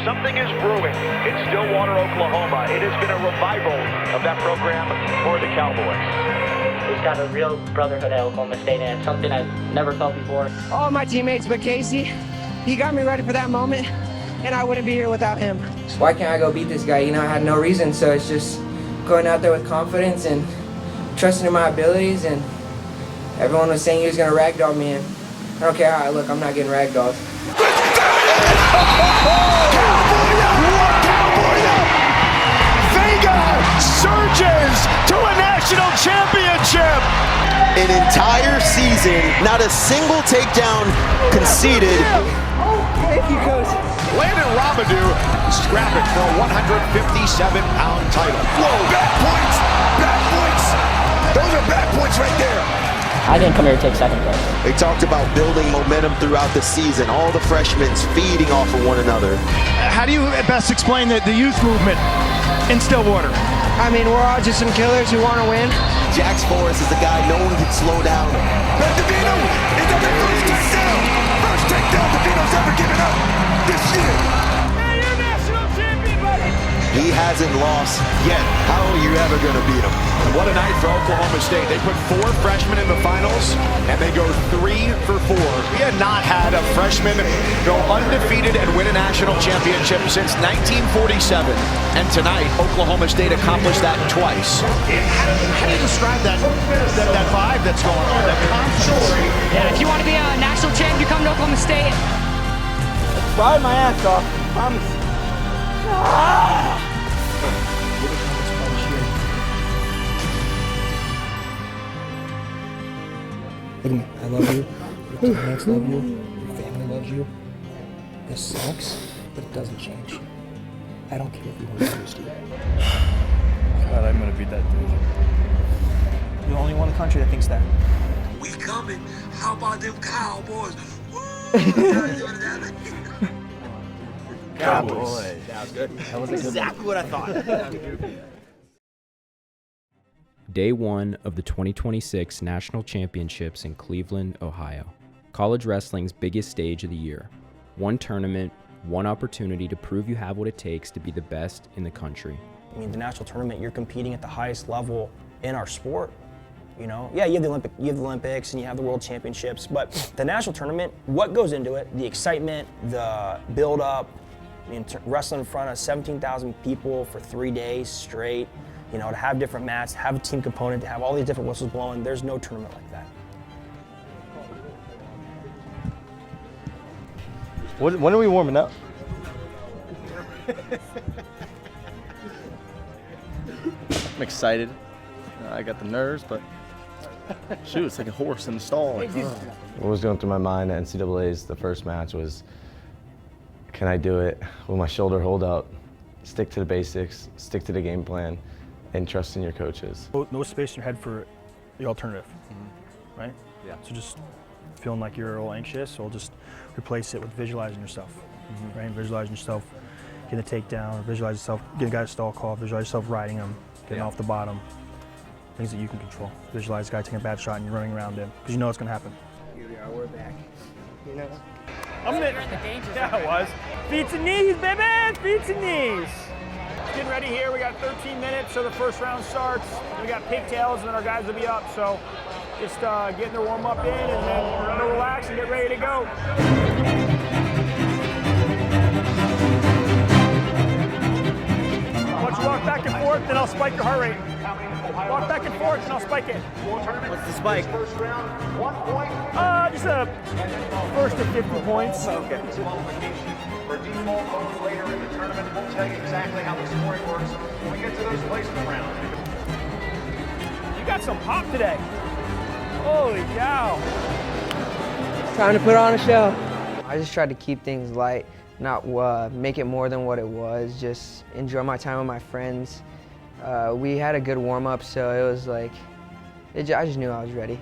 something is brewing in Stillwater, Oklahoma. It has been a revival of that program for the Cowboys. He's got a real brotherhood at Oklahoma State, and it's something I've never felt before. All my teammates but Casey, he got me ready for that moment, and I wouldn't be here without him. Why can't I go beat this guy? You know, I had no reason, so it's just going out there with confidence and trusting in my abilities, and everyone was saying he was going to ragdoll me, and I don't care how I look, I'm not getting ragdolled. Vega surges to a national championship. An entire season, not a single takedown conceded. Thank you, Coach. Landon Robidoux scrapping for a 157-pound title. Whoa, back points! Back points! Those are back points right there. I didn't come here to take second place. They talked about building momentum throughout the season, all the freshmen feeding off of one another. How do you best explain the youth movement in Stillwater? I mean, we're all just some killers who want to win. Jax Forrest is the guy no one can slow down. Davino is at the first takedown. First takedown Davino's ever given up this year. Hey, you're national champion, buddy. He hasn't lost yet. How are you ever going to beat him? What a night for Oklahoma State. They put 4 freshmen in the finals, and they go 3 for 4. We had not had a freshman go undefeated and win a national championship since 1947. And tonight, Oklahoma State accomplished that twice. How do you describe that vibe that's going on, that confidence? Yeah, if you want to be a national champ, you come to Oklahoma State. Ride my ass off, promise. Look at me, I love you, your teammates love you, your family loves you. This sucks, but it doesn't change. I don't care if you want to lose, dude. God, I'm gonna beat that dude. You're the only one in the country that thinks that. We coming. How about them Cowboys? Cowboys. That was good. That was exactly what I thought. Day 1 of the 2026 National Championships in Cleveland, Ohio. College wrestling's biggest stage of the year. One tournament, one opportunity to prove you have what it takes to be the best in the country. I mean, the national tournament, you're competing at the highest level in our sport. You know, yeah, you have the Olympics and you have the World Championships, but the national tournament, what goes into it? The excitement, the build-up, wrestling in front of 17,000 people for 3 days straight. You know, to have different mats, to have a team component, to have all these different whistles blowing, there's no tournament like that. When are we warming up? I'm excited. I got the nerves, but shoot, it's like a horse in the stall. What was going through my mind at NCAA's the first match was, can I do it? Will my shoulder hold up? Stick to the basics, stick to the game plan, and trust in your coaches. No space in your head for the alternative, right? Yeah. So just feeling like you're a little anxious, so we'll just replace it with visualizing yourself, right? Visualizing yourself getting a takedown, or visualize yourself getting a guy to stall call, visualize yourself riding him, getting off the bottom, things that you can control. Visualize a guy taking a bad shot and you're running around him, because you know it's going to happen. Here we are, we're back. You know? I'm in the danger zone. Yeah, it was. Feet to knees, baby! Feet to knees! Getting ready here. We got 13 minutes so the first round starts. We got pigtails and then our guys will be up. So just getting their warm up in and then we're gonna relax and get ready to go. Once you walk back and forth, then I'll spike your heart rate. Walk back and forth and I'll spike it. What's the spike? First round, 1 point. Just a first to 50 points. Okay. For default votes later in the tournament, we'll tell you exactly how the scoring works when we get to those placement rounds. You got some pop today. Holy cow. Time to put on a show. I just tried to keep things light, not make it more than what it was, just enjoy my time with my friends. We had a good warm-up, so it was like, I just knew I was ready.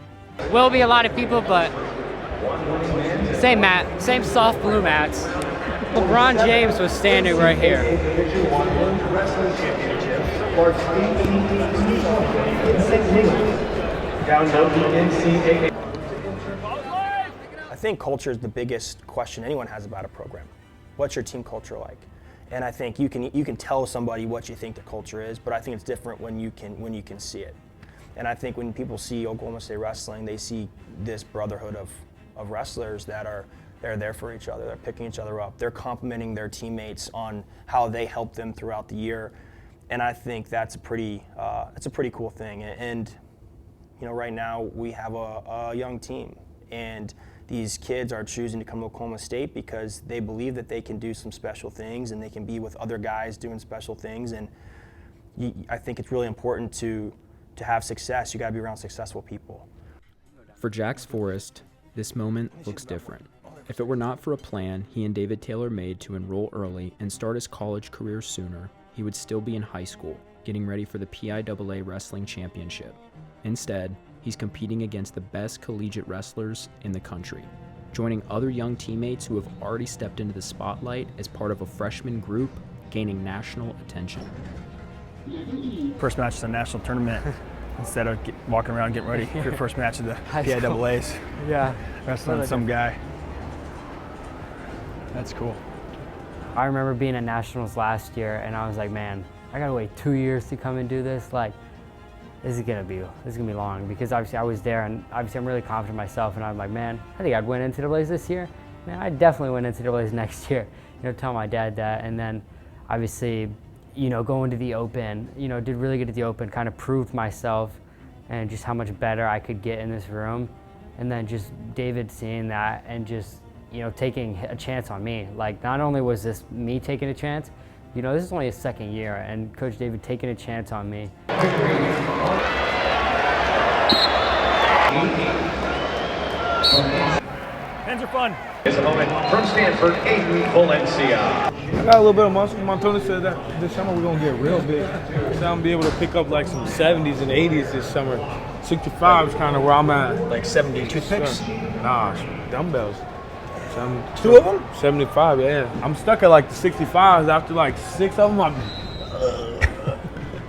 Will be a lot of people, but same mat, same soft blue mats. LeBron James was standing right here. I think culture is the biggest question anyone has about a program. What's your team culture like? And I think you can tell somebody what you think the culture is, but I think it's different when you can see it. And I think when people see Oklahoma State wrestling, they see this brotherhood of wrestlers they're there for each other. They're picking each other up. They're complimenting their teammates on how they help them throughout the year. And I think that's a pretty cool thing. And you know, right now we have a young team, and these kids are choosing to come to Oklahoma State because they believe that they can do some special things and they can be with other guys doing special things. And I think it's really important to have success. You got to be around successful people. For Jax Forrest, this moment looks different. If it were not for a plan he and David Taylor made to enroll early and start his college career sooner, he would still be in high school, getting ready for the PIAA Wrestling Championship. Instead, he's competing against the best collegiate wrestlers in the country, joining other young teammates who have already stepped into the spotlight as part of a freshman group, gaining national attention. First match is a national tournament instead of walking around getting ready for your first match of the PIAAs. Yeah. Wrestling some guy. That's cool. I remember being at nationals last year, and I was like, man, I gotta wait 2 years to come and do this. Like, this is gonna be long, because obviously I was there, and obviously I'm really confident in myself, and I'm like, man, I think I'd win NCAAs this year. Man, I'd definitely win NCAAs next year. You know, tell my dad that, and then obviously, you know, going to the Open, you know, did really good at the Open, kind of proved myself and just how much better I could get in this room. And then just David seeing that and just, you know, taking a chance on me. Like, not only was this me taking a chance, you know, this is only his second year, and Coach David taking a chance on me. Hands are fun. It's a moment from Stanford, Aiden Valencia. I got a little bit of muscle. Montoni said that this summer we're going to get real big. So I'm going to be able to pick up like some 70s and 80s this summer. 65 is kind of where I'm at. Like 70 toothpicks? Nah, dumbbells. Two of them? 75, yeah. I'm stuck at like the 65s. After like 6 of them,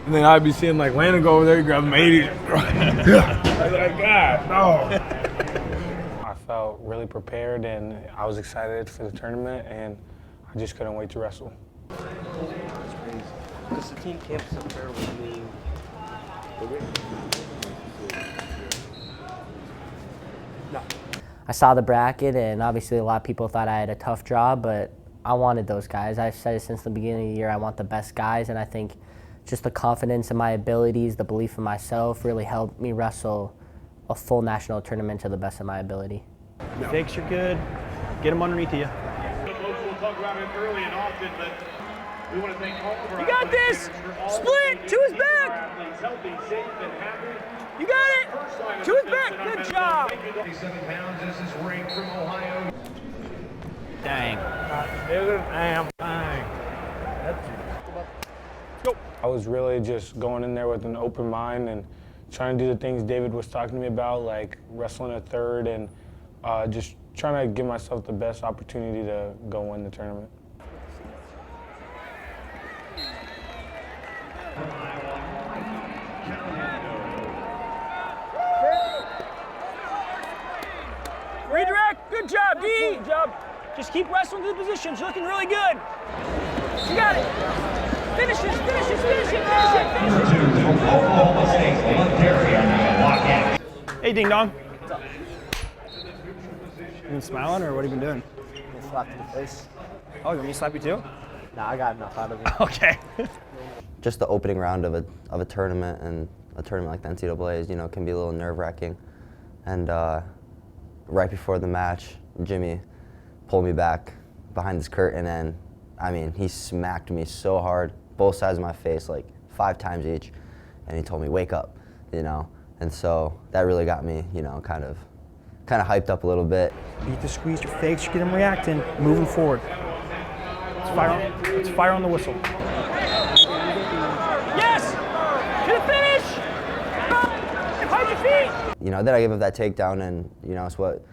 and then I'd be seeing like Landon go over there, grab them 80. I was like, God, no. I felt really prepared, and I was excited for the tournament, and I just couldn't wait to wrestle. That's crazy. Because the team camp is up there with me. No. I saw the bracket, and obviously a lot of people thought I had a tough job, but I wanted those guys. I've said it since the beginning of the year, I want the best guys, and I think just the confidence in my abilities, the belief in myself really helped me wrestle a full national tournament to the best of my ability. Fakes are good. Get them underneath you. We'll talk about it early and often, but we want to thank all of our You got this! Split! To his back! healthy, safe, and happy. You got it! To his back! Good job! 57 pounds. This is Ring from Ohio. Dang. Damn thing. I was really just going in there with an open mind and trying to do the things David was talking to me about, like wrestling a third, and just trying to give myself the best opportunity to go win the tournament. Redirect, good job, D. Good job. Just keep wrestling to the positions. You're looking really good. You got it. Finish it, finish it, finish it, finish it, finish it. Oklahoma State, Ontario, Hey, Ding Dong. You been smiling, or what have you been doing? Slap to the face. Oh, you want me to slap you too? Nah, I got enough out of it. Okay. Just the opening round of a tournament, and a tournament like the NCAA's, you know, can be a little nerve-wracking. And right before the match, Jimmy pulled me back behind this curtain, and I mean, he smacked me so hard, both sides of my face, like 5 times each, and he told me, wake up, you know. And so that really got me, you know, kind of hyped up a little bit. Beat the squeeze, your fakes, get them reacting, moving forward. Let's fire on the whistle. Yes! To the finish! Hide your feet! You know, then I gave up that takedown, and, you know, it's what,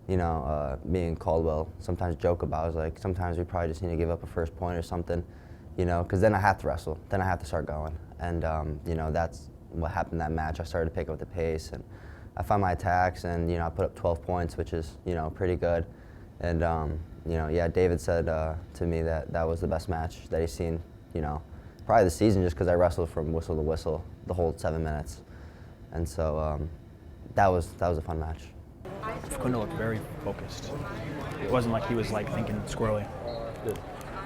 you know, me and Caldwell sometimes joke about. I was like, sometimes we probably just need to give up a first point or something, you know, because then I have to wrestle. Then I have to start going. And, you know, that's what happened that match. I started to pick up the pace, and I found my attacks, and, you know, I put up 12 points, which is, you know, pretty good. And, yeah, David said to me that that was the best match that he's seen, probably the season, just because I wrestled from whistle to whistle the whole 7 minutes. And so that was a fun match. Facundo looked very focused. It wasn't like he was thinking squirrely.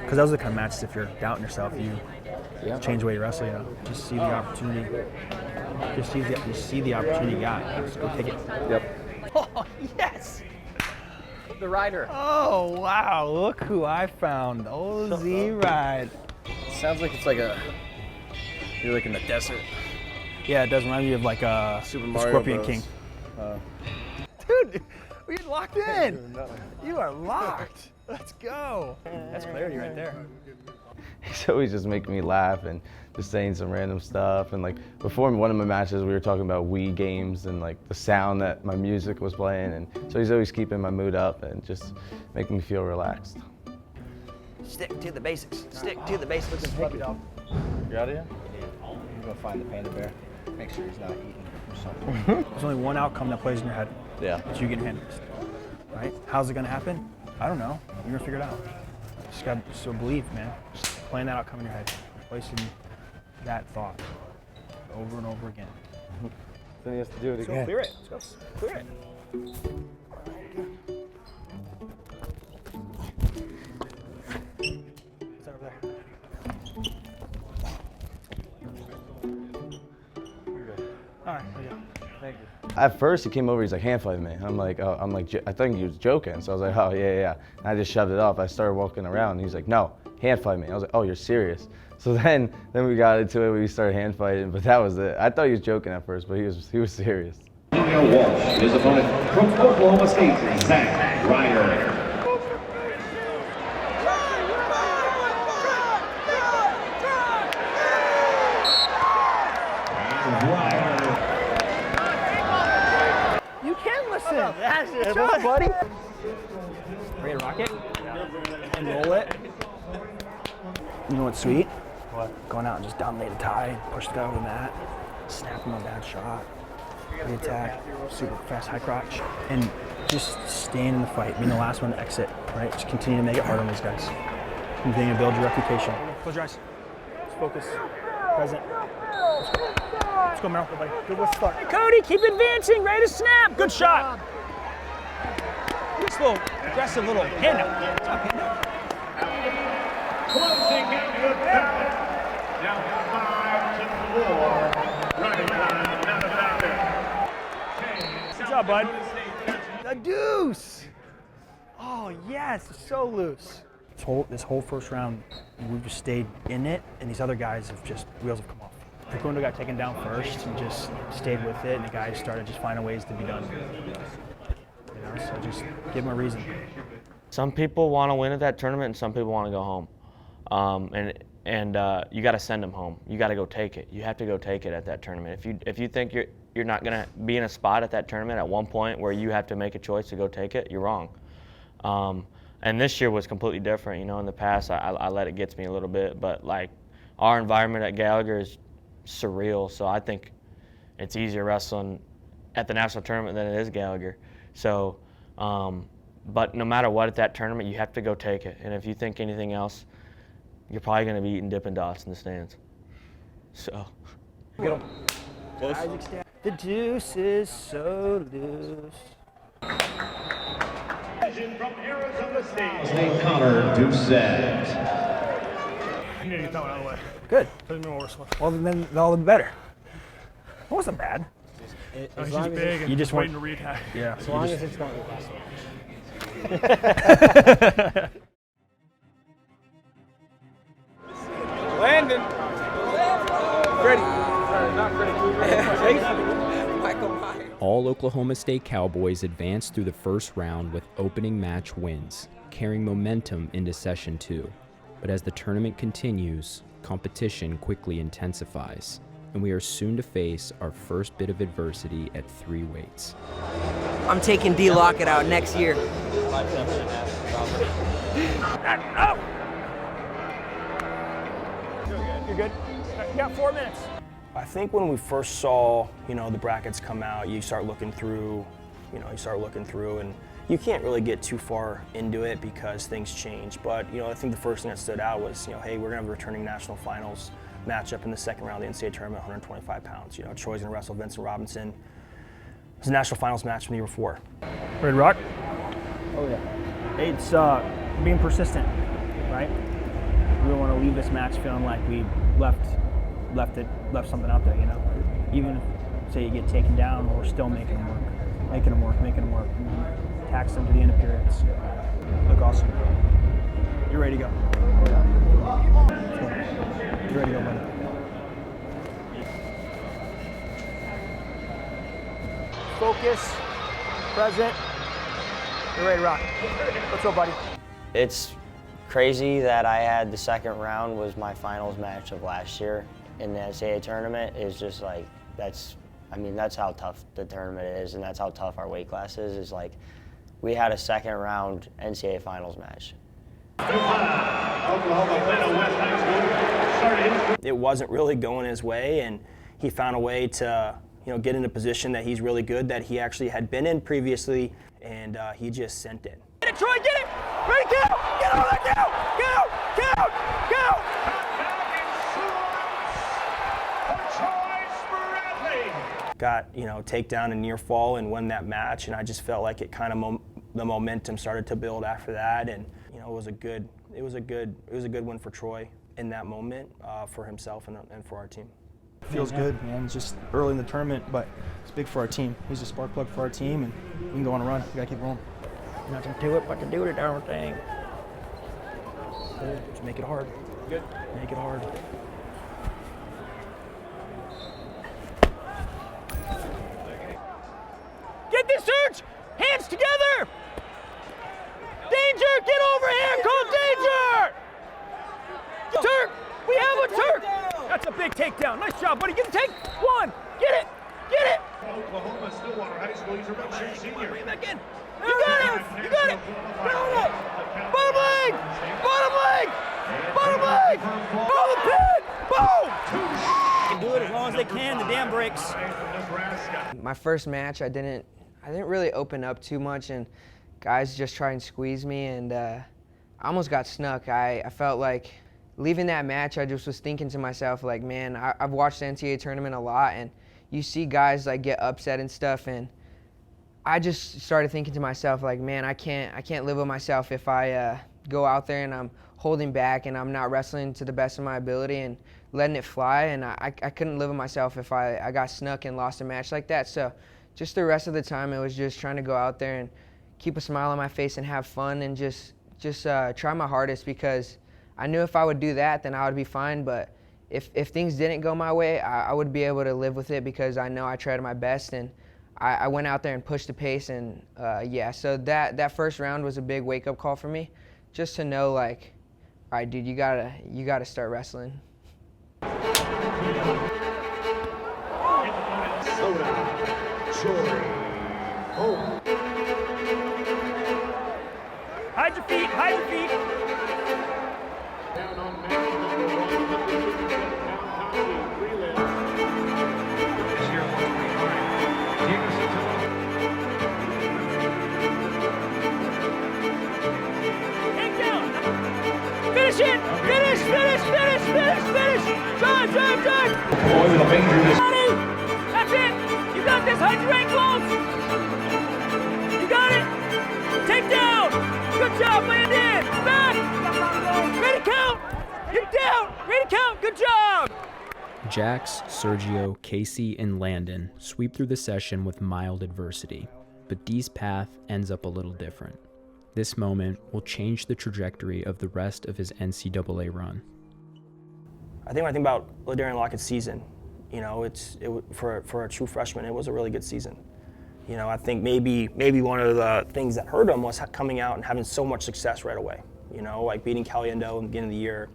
Because that was the kind of matches, if you're doubting yourself, you change the way you wrestle, Just see the opportunity. Just see the opportunity you got. Just go take it. Yep. Oh, yes! The rider. Oh, wow. Look who I found. OZ Ride. Sounds like it's you're in the desert. Yeah, it does remind me of a Super Mario Scorpion Bros. King. Dude, we're locked in. You are locked. Let's go. That's clarity right there. He's always just making me laugh and just saying some random stuff. And before one of my matches, we were talking about Wii games and the sound that my music was playing. And so he's always keeping my mood up and just making me feel relaxed. Stick to the basics. Stick to the basics. You out of here? I'm gonna find the panda bear. Make sure he's not eating or something. There's only one outcome that plays in your head. Yeah. It's you getting handed. Right? How's it gonna happen? I don't know. You're gonna figure it out. Just gotta believe, man. Just playing that outcome in your head. Replacing that thought over and over again. Then he has to do it Let's again. go clear it. Let's go clear it. What's that over there? All right, there you go. Thank you. At first, he came over, he's like, hand fight me. I'm like, I think he was joking. So I was like, oh, yeah. And I just shoved it off. I started walking around, and he's like, no, hand fight me. I was like, oh, you're serious. So then we got into it, we started hand fighting, but that was it. I thought he was joking at first, but he was serious. Emil Walsh, his opponent from Oklahoma State, Zach Ryder. You can listen. That's it, buddy. Ready to rock it? And roll it. You know what's sweet? What? Going out and just dominate a tie, push the guy over the mat, snap him a bad shot, re-attack, super fast high crotch, and just staying in the fight, being the last one to exit, right? Just continue to make it hard on these guys. Continue to build your reputation. Close your eyes. Just focus. Present. Let's go, Merrill. Everybody. Good with start. Hey, Cody, keep advancing. Ready to snap. Good shot. Just a little aggressive little hand out. Top hand out. Closing into the pattern. Down 5 to 4. Running time, not a factor. Good job, bud. The deuce. Oh, yes. So loose. This whole first round, we've just stayed in it, and these other guys have just, wheels have come off. Facundo got taken down first and just stayed with it, and the guys started just finding ways to be done. So just give them a reason. Some people want to win at that tournament, and some people want to go home. And you got to send them home. You got to go take it. You have to go take it at that tournament. If you think you're not going to be in a spot at that tournament at one point where you have to make a choice to go take it, you're wrong. And this year was completely different. In the past, I let it get to me a little bit, but our environment at Gallagher is surreal. So I think it's easier wrestling at the national tournament than it is Gallagher. So, but no matter what at that tournament, you have to go take it. And if you think anything else, you're probably going to be eating Dippin' Dots in the stands. So. Get him. Close. The deuce is so loose. From Arizona State, Connor Doucette. I need to get that one out of the way. Good. Doesn't mean worse one. Well, then all the better. It wasn't bad. He's just big and you just waiting to re-attack. Yeah. As long as it's not your last one. Landon. Freddie. Not Freddie. All Oklahoma State Cowboys advanced through the first round with opening match wins, carrying momentum into Session 2. But as the tournament continues, competition quickly intensifies, and we are soon to face our first bit of adversity at 3 weights. I'm taking D. Lockett out next year. You're good. You got 4 minutes. I think when we first saw, the brackets come out, you start looking through, and you can't really get too far into it because things change. But I think the first thing that stood out was, hey, we're gonna have a returning national finals matchup in the second round of the NCAA tournament, 125 pounds. Troy's gonna wrestle Vincent Robinson. It was a national finals match from the year before. Ready to rock? Oh yeah. It's being persistent, right? We don't want to leave this match feeling like we left something out there, Even if, say, you get taken down, we're still making them work. Tax them to the end of periods. Look awesome. You're ready to go. You're ready to go, buddy. Focus, present. You're ready to rock. Let's go, buddy. It's crazy that I had the second round was my finals match of last year in the NCAA tournament. It's just like, that's how tough the tournament is, and that's how tough our weight class is like, we had a second round NCAA Finals match. It wasn't really going his way, and he found a way to get in a position that he's really good, that he actually had been in previously, and he just sent it. Get it, Troy, get it! Ready, go! Get over there, go! Go! Got takedown and near fall and won that match, and I just felt like it kind of the momentum started to build after that, and it was a good win for Troy in that moment for himself and for our team. Feels good, man. It's just early in the tournament, but it's big for our team. He's a spark plug for our team, and we can go on a run. We gotta keep rolling. Nothing to it but to do the darn thing. Just make it hard. Good. Make it hard. Get this, Surge! Hands together! Danger! Get over here! Call danger! Turk! We have a Turk! That's a big takedown. Nice job, buddy. Get the take. One. Get it! Get it! Oklahoma Stillwater High School. He's a redshirt senior. Bring it back in. You got it! You got it! Bottom leg! Bottom leg! Bottom leg! Bottom leg! Oh, the pin! Boom! They can do it as long as they can. The dam breaks. My first match, I didn't really open up too much, and guys just try and squeeze me, and I almost got snuck. I felt like leaving that match, I just was thinking to myself, like, man, I've watched the NCAA tournament a lot, and you see guys like get upset and stuff, and I just started thinking to myself, like, man, I can't live with myself if I go out there and I'm holding back and I'm not wrestling to the best of my ability and letting it fly, and I couldn't live with myself if I got snuck and lost a match like that. So just the rest of the time, it was just trying to go out there and keep a smile on my face and have fun and just try my hardest, because I knew if I would do that, then I would be fine. But if things didn't go my way, I would be able to live with it, because I know I tried my best, and I went out there and pushed the pace. And yeah, so that first round was a big wake-up call for me, just to know, like, all right, dude, you gotta start wrestling. Hide your feet, hide your feet. Take down. Finish it. Finish. Drive. That's it. You got this. Hide your ankles. You got it. Take down. Good job. Land in. Back. Ready to count. Get down. Ready to count. Good job. Jax, Sergio, Casey, and Landon sweep through the session with mild adversity, but Dee's path ends up a little different. This moment will change the trajectory of the rest of his NCAA run. I think when I think about LaDarian Lockett's season, for a true freshman, it was a really good season. I think maybe one of the things that hurt him was coming out and having so much success right away. Like beating Caliendo in the beginning of the year.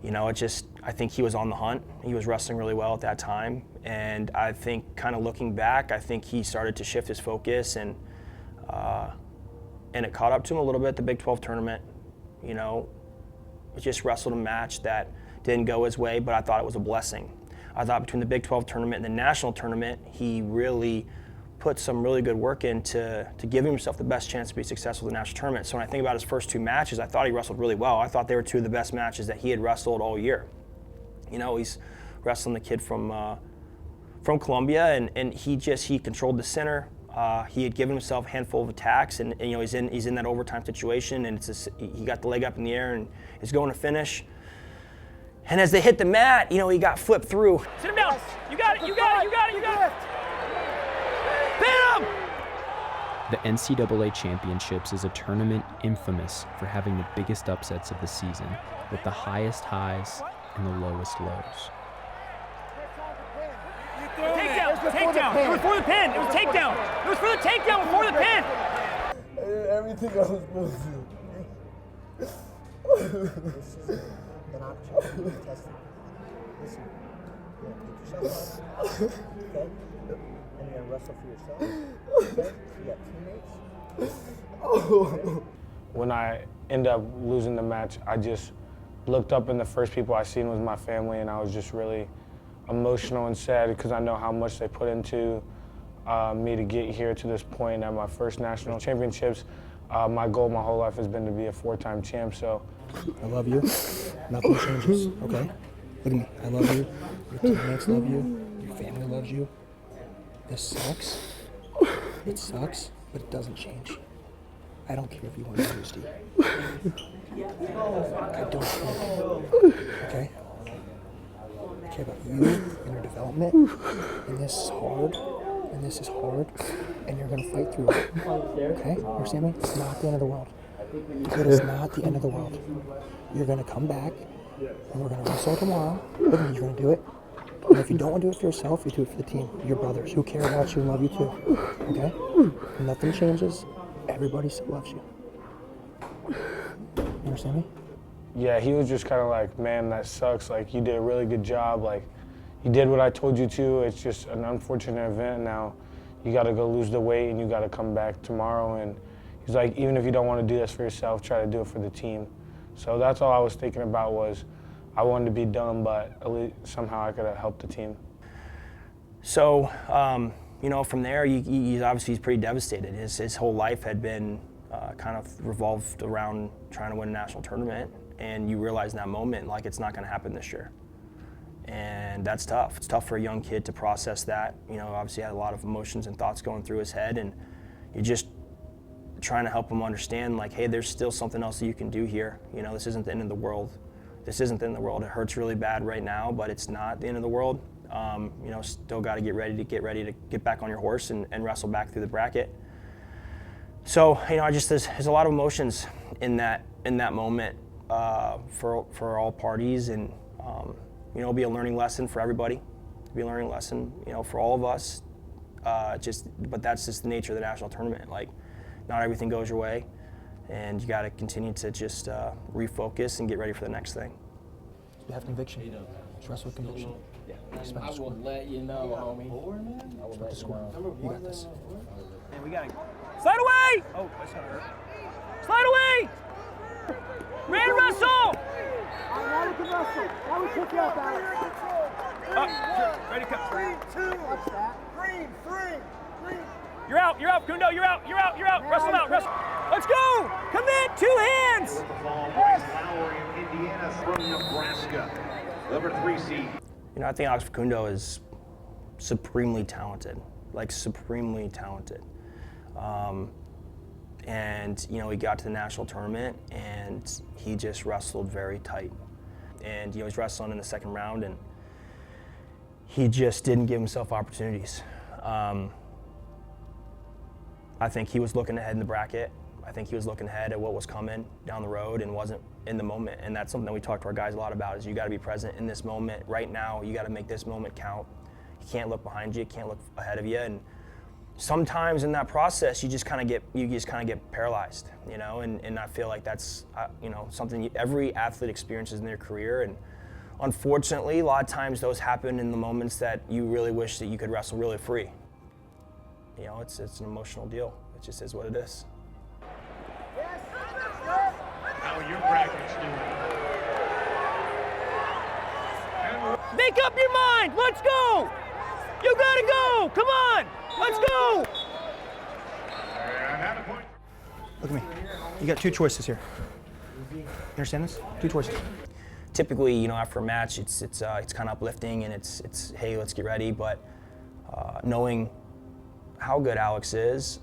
I think he was on the hunt. He was wrestling really well at that time. And I think kind of looking back, I think he started to shift his focus, and it caught up to him a little bit at the Big 12 tournament. He just wrestled a match that didn't go his way, but I thought it was a blessing. I thought between the Big 12 tournament and the national tournament, he really put some really good work in to give himself the best chance to be successful in the national tournament. So when I think about his first 2 matches, I thought he wrestled really well. I thought they were 2 of the best matches that he had wrestled all year. You know, he's wrestling the kid from Colombia, and he controlled the center. He had given himself a handful of attacks, and you know, he's in that overtime situation, and he got the leg up in the air and is going to finish. And as they hit the mat, you know, he got flipped through. Sit him down. You got it. You got it. You got it. You got it. Pin him. The NCAA Championships is a tournament infamous for having the biggest upsets of the season, with the highest highs and the lowest lows. Takedown. Takedown. It was for the pin. It was takedown. It was for the takedown before the pin. Everything I was supposed to do. This is an opportunity to test it. Listen, pick yourself up, okay? And you're gonna wrestle for yourself, okay? You got teammates. When I ended up losing the match, I just looked up, and the first people I seen was my family, and I was just really emotional and sad because I know how much they put into me to get here to this point at my first national championships. My goal my whole life has been to be a 4-time champ, so. I love you. Nothing changes, okay? Look at me. I love you. Your teammates love you. Your family loves you. This sucks. It sucks, but it doesn't change. I don't care if you want to lose, Steve. I don't care. Okay? I care about you and your development. And this is hard. And this is hard. And you're going to fight through it. Okay? You understand me? It's not the end of the world. It is not the end of the world. You're going to come back, and we're going to wrestle tomorrow. Look at me, you're going to do it. And if you don't want to do it for yourself, you do it for the team, your brothers, who care about you and love you too. Okay? Nothing changes. Everybody still loves you. You understand me? Yeah, he was just kind of like, man, that sucks. Like, you did a really good job. Like, you did what I told you to. It's just an unfortunate event now. You got to go lose the weight, and you got to come back tomorrow. And he's like, even if you don't want to do this for yourself, try to do it for the team. So that's all I was thinking about was I wanted to be done, but at least somehow I could have helped the team. So, you know, from there, he's pretty devastated. His whole life had been kind of revolved around trying to win a national tournament, and you realize in that moment, like, it's not going to happen this year. And that's tough. It's tough for a young kid to process that. You know, obviously he had a lot of emotions and thoughts going through his head, and you just trying to help him understand, like, hey, there's still something else that you can do here. You know, this isn't the end of the world. This isn't the end of the world. It hurts really bad right now, but it's not the end of the world. You know, still got to get ready to get back on your horse and wrestle back through the bracket. So, you know, there's a lot of emotions in that moment for all parties, and you know, it'll be a learning lesson for everybody. It'll be a learning lesson, you know, for all of us. But that's just the nature of the national tournament. Like, not everything goes your way, and you got to continue to just refocus and get ready for the next thing. You have conviction. Just wrestle with conviction. Yeah. I will let you know, homie. I will let you know. You got this. And we got to Slide away. Oh, that's not hurt. Slide away. Man wrestle. Now we can wrestle. Now we kick you out, Alex. Ready to cut. 3, 2. Watch that. 3. You're out, Kundo, you're out. Wrestle out, wrestle. Let's go. Commit, 2 hands. Lowry of Indiana from Nebraska, number 3 seed. You know, I think Alex Facundo is supremely talented, like supremely talented. And, you know, he got to the national tournament, and he just wrestled very tight. And, you know, he's wrestling in the second round, and he just didn't give himself opportunities. I think he was looking ahead in the bracket. I think he was looking ahead at what was coming down the road and wasn't in the moment. And that's something that we talk to our guys a lot about, is you got to be present in this moment right now. You got to make this moment count. You can't look behind you. You can't look ahead of you. And sometimes in that process, you just kind of get paralyzed, you know. And I feel like that's you know, something every athlete experiences in their career. And unfortunately, a lot of times those happen in the moments that you really wish that you could wrestle really free. You know, it's an emotional deal. It just is what it is. How are your brackets doing? Make up your mind. Let's go. You gotta go. Come on. Let's go. Look at me. You got 2 choices here. You understand this? 2 choices. Typically, you know, after a match, it's kind of uplifting and it's hey, let's get ready. But knowing how good Alex is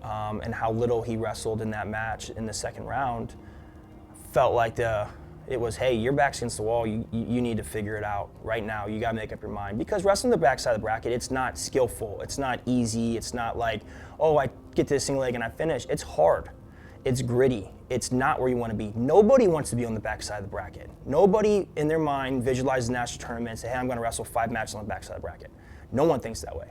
and how little he wrestled in that match in the second round, felt like it was, hey, your back's against the wall. You need to figure it out right now. You got to make up your mind. Because wrestling the backside of the bracket, it's not skillful. It's not easy. It's not like, oh, I get to this single leg and I finish. It's hard. It's gritty. It's not where you want to be. Nobody wants to be on the backside of the bracket. Nobody in their mind visualizes the national tournament and say, hey, I'm going to wrestle 5 matches on the backside of the bracket. No one thinks that way.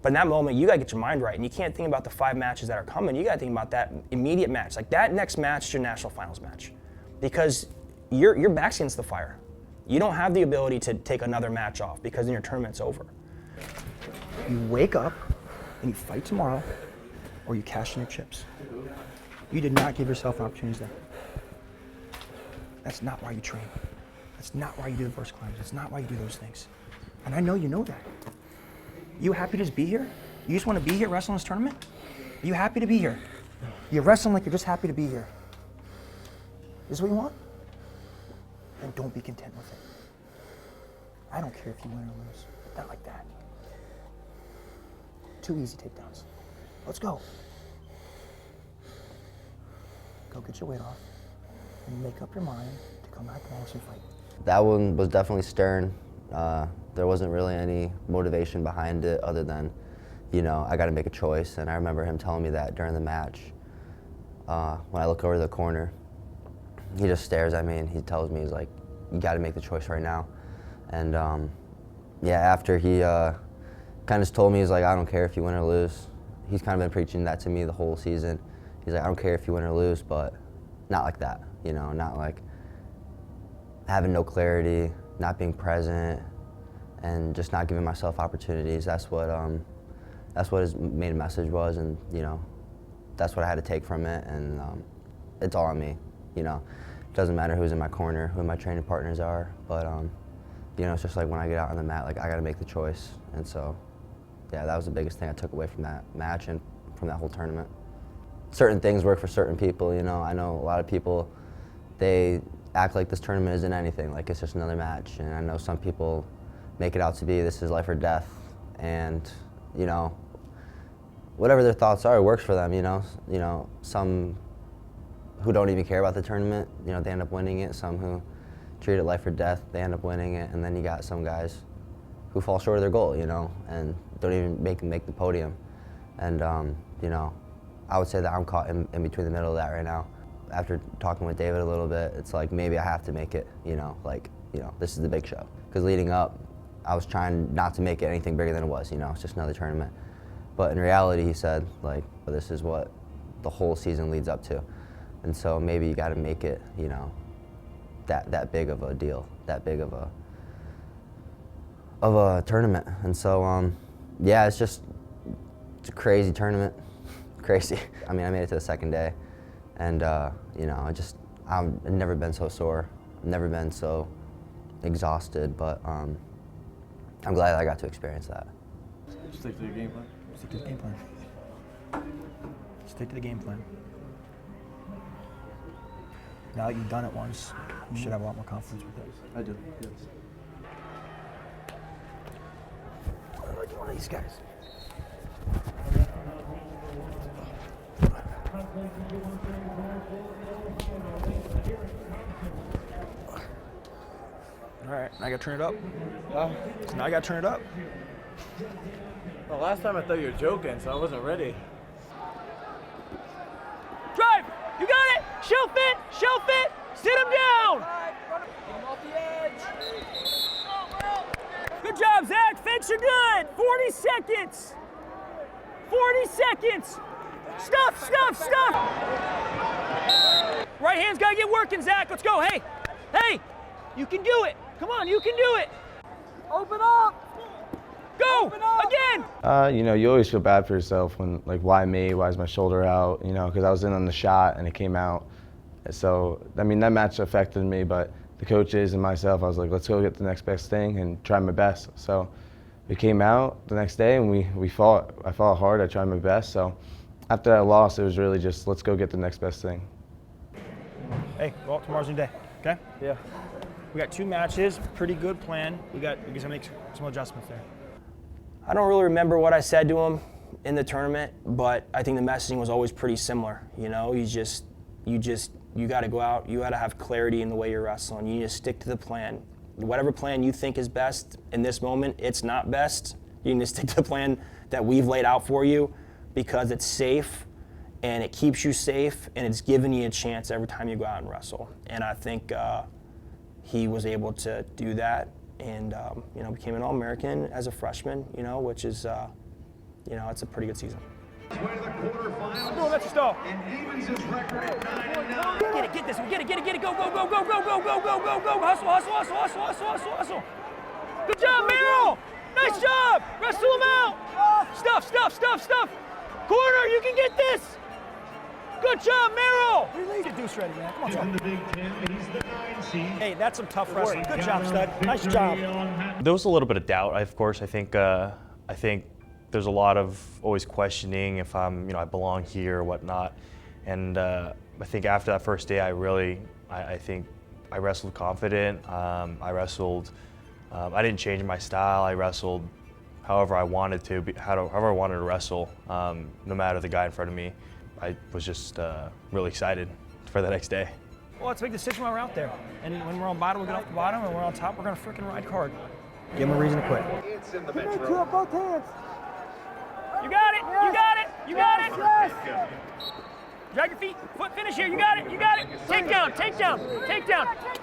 But in that moment, you got to get your mind right. And you can't think about the 5 matches that are coming. You got to think about that immediate match. Like that next match is your national finals match. Because your back's against the fire. You don't have the ability to take another match off because then your tournament's over. You wake up and you fight tomorrow, or you cash in your chips. You did not give yourself opportunities there. That's not why you train. That's not why you do the burst climbs. That's not why you do those things. And I know you know that. You happy to just be here? You just want to be here wrestling this tournament? Are you happy to be here? You're wrestling like you're just happy to be here. Is this what you want? Then don't be content with it. I don't care if you win or lose. Not like that. 2 easy takedowns. Let's go. Go get your weight off and make up your mind to come back tomorrow and fight. That one was definitely stern. There wasn't really any motivation behind it other than, you know, I got to make a choice. And I remember him telling me that during the match. When I look over the corner, he just stares at me and he tells me, he's like, you got to make the choice right now. And yeah, after he kind of just told me, he's like, I don't care if you win or lose. He's kind of been preaching that to me the whole season. He's like, I don't care if you win or lose, but not like that, you know, not like having no clarity, not being present, and just not giving myself opportunities. That's what his main message was, and you know, that's what I had to take from it. And it's all on me, you know. It doesn't matter who's in my corner, who my training partners are, but you know, it's just like when I get out on the mat, like I got to make the choice. And so, yeah, that was the biggest thing I took away from that match and from that whole tournament. Certain things work for certain people, you know. I know a lot of people, they act like this tournament isn't anything, like it's just another match. And I know some people make it out to be this is life or death. And, you know, whatever their thoughts are, it works for them, you know. You know, some who don't even care about the tournament, you know, they end up winning it. Some who treat it life or death, they end up winning it. And then you got some guys who fall short of their goal, you know, and don't even make the podium. And, you know, I would say that I'm caught in between the middle of that right now. After talking with David a little bit, it's like maybe I have to make it, you know, like, you know, this is the big show. Because leading up, I was trying not to make it anything bigger than it was, you know, it's just another tournament. But in reality, he said, like, well, this is what the whole season leads up to. And so maybe you got to make it, you know, that big of a deal, that big of a tournament. And so, yeah, it's a crazy tournament. Crazy. I mean, I made it to the second day, and you know, I've never been so sore, never been so exhausted, but I'm glad I got to experience that. Stick to the game plan. Stick to the game plan. Stick to the game plan. Now that you've done it once, you should have a lot more confidence with it. I do, yes. I like one of these guys. All right, now I gotta turn it up. So now I gotta turn it up. Well, last time I thought you were joking, so I wasn't ready. Drive! You got it! Shelf it! Shelf it! Sit him down! Off the edge. Good job, Zach. Fakes are good. 40 seconds. 40 seconds. Stuff, stuff, stuff. Right hand's got to get working, Zach. Let's go. Hey, hey, you can do it. Come on, you can do it. Open up. Go, again. You know, you always feel bad for yourself when, like, why me? Why is my shoulder out? You know, because I was in on the shot and it came out. So, I mean, that match affected me, but the coaches and myself, I was like, let's go get the next best thing and try my best. So we came out the next day and we fought. I fought hard. I tried my best. So after that loss, it was really just let's go get the next best thing. Hey, well, tomorrow's your day, okay? Yeah. We got 2 matches, pretty good plan. We got to make some adjustments there. I don't really remember what I said to him in the tournament, but I think the messaging was always pretty similar. You know, you got to go out, you got to have clarity in the way you're wrestling. You need to stick to the plan. Whatever plan you think is best in this moment, it's not best. You need to stick to the plan that we've laid out for you because it's safe and it keeps you safe and it's giving you a chance every time you go out and wrestle. And I think he was able to do that and became an All-American as a freshman, which is, it's a pretty good season. Go, that's your stall. And evens his record at 9-9. Get this one, get it, go, hustle. Good job, Merrill. Nice job. Wrestle him out. Stuff. Corner, you can get this. Good job, Merrill. Get Deuce ready, man. Come on, in the Big Ten, he's the 9 seed. Hey, that's some tough wrestling. Good job, stud. Nice job. There was a little bit of doubt, of course. I think there's a lot of always questioning if I belong here or whatnot. And I think after that first day, I think I wrestled confident. I wrestled. I didn't change my style. I wrestled however I wanted to, however I wanted to wrestle, no matter the guy in front of me. I was just really excited for the next day. Well, let's make the decision while we're out there. And when we're on bottom, we get off the bottom, and when we're on top, we're going to freaking ride hard. Give them a reason to quit. It's in the metro. Both hands. You got it. Yes. Drag your feet. Foot finish here. You got it. Take down.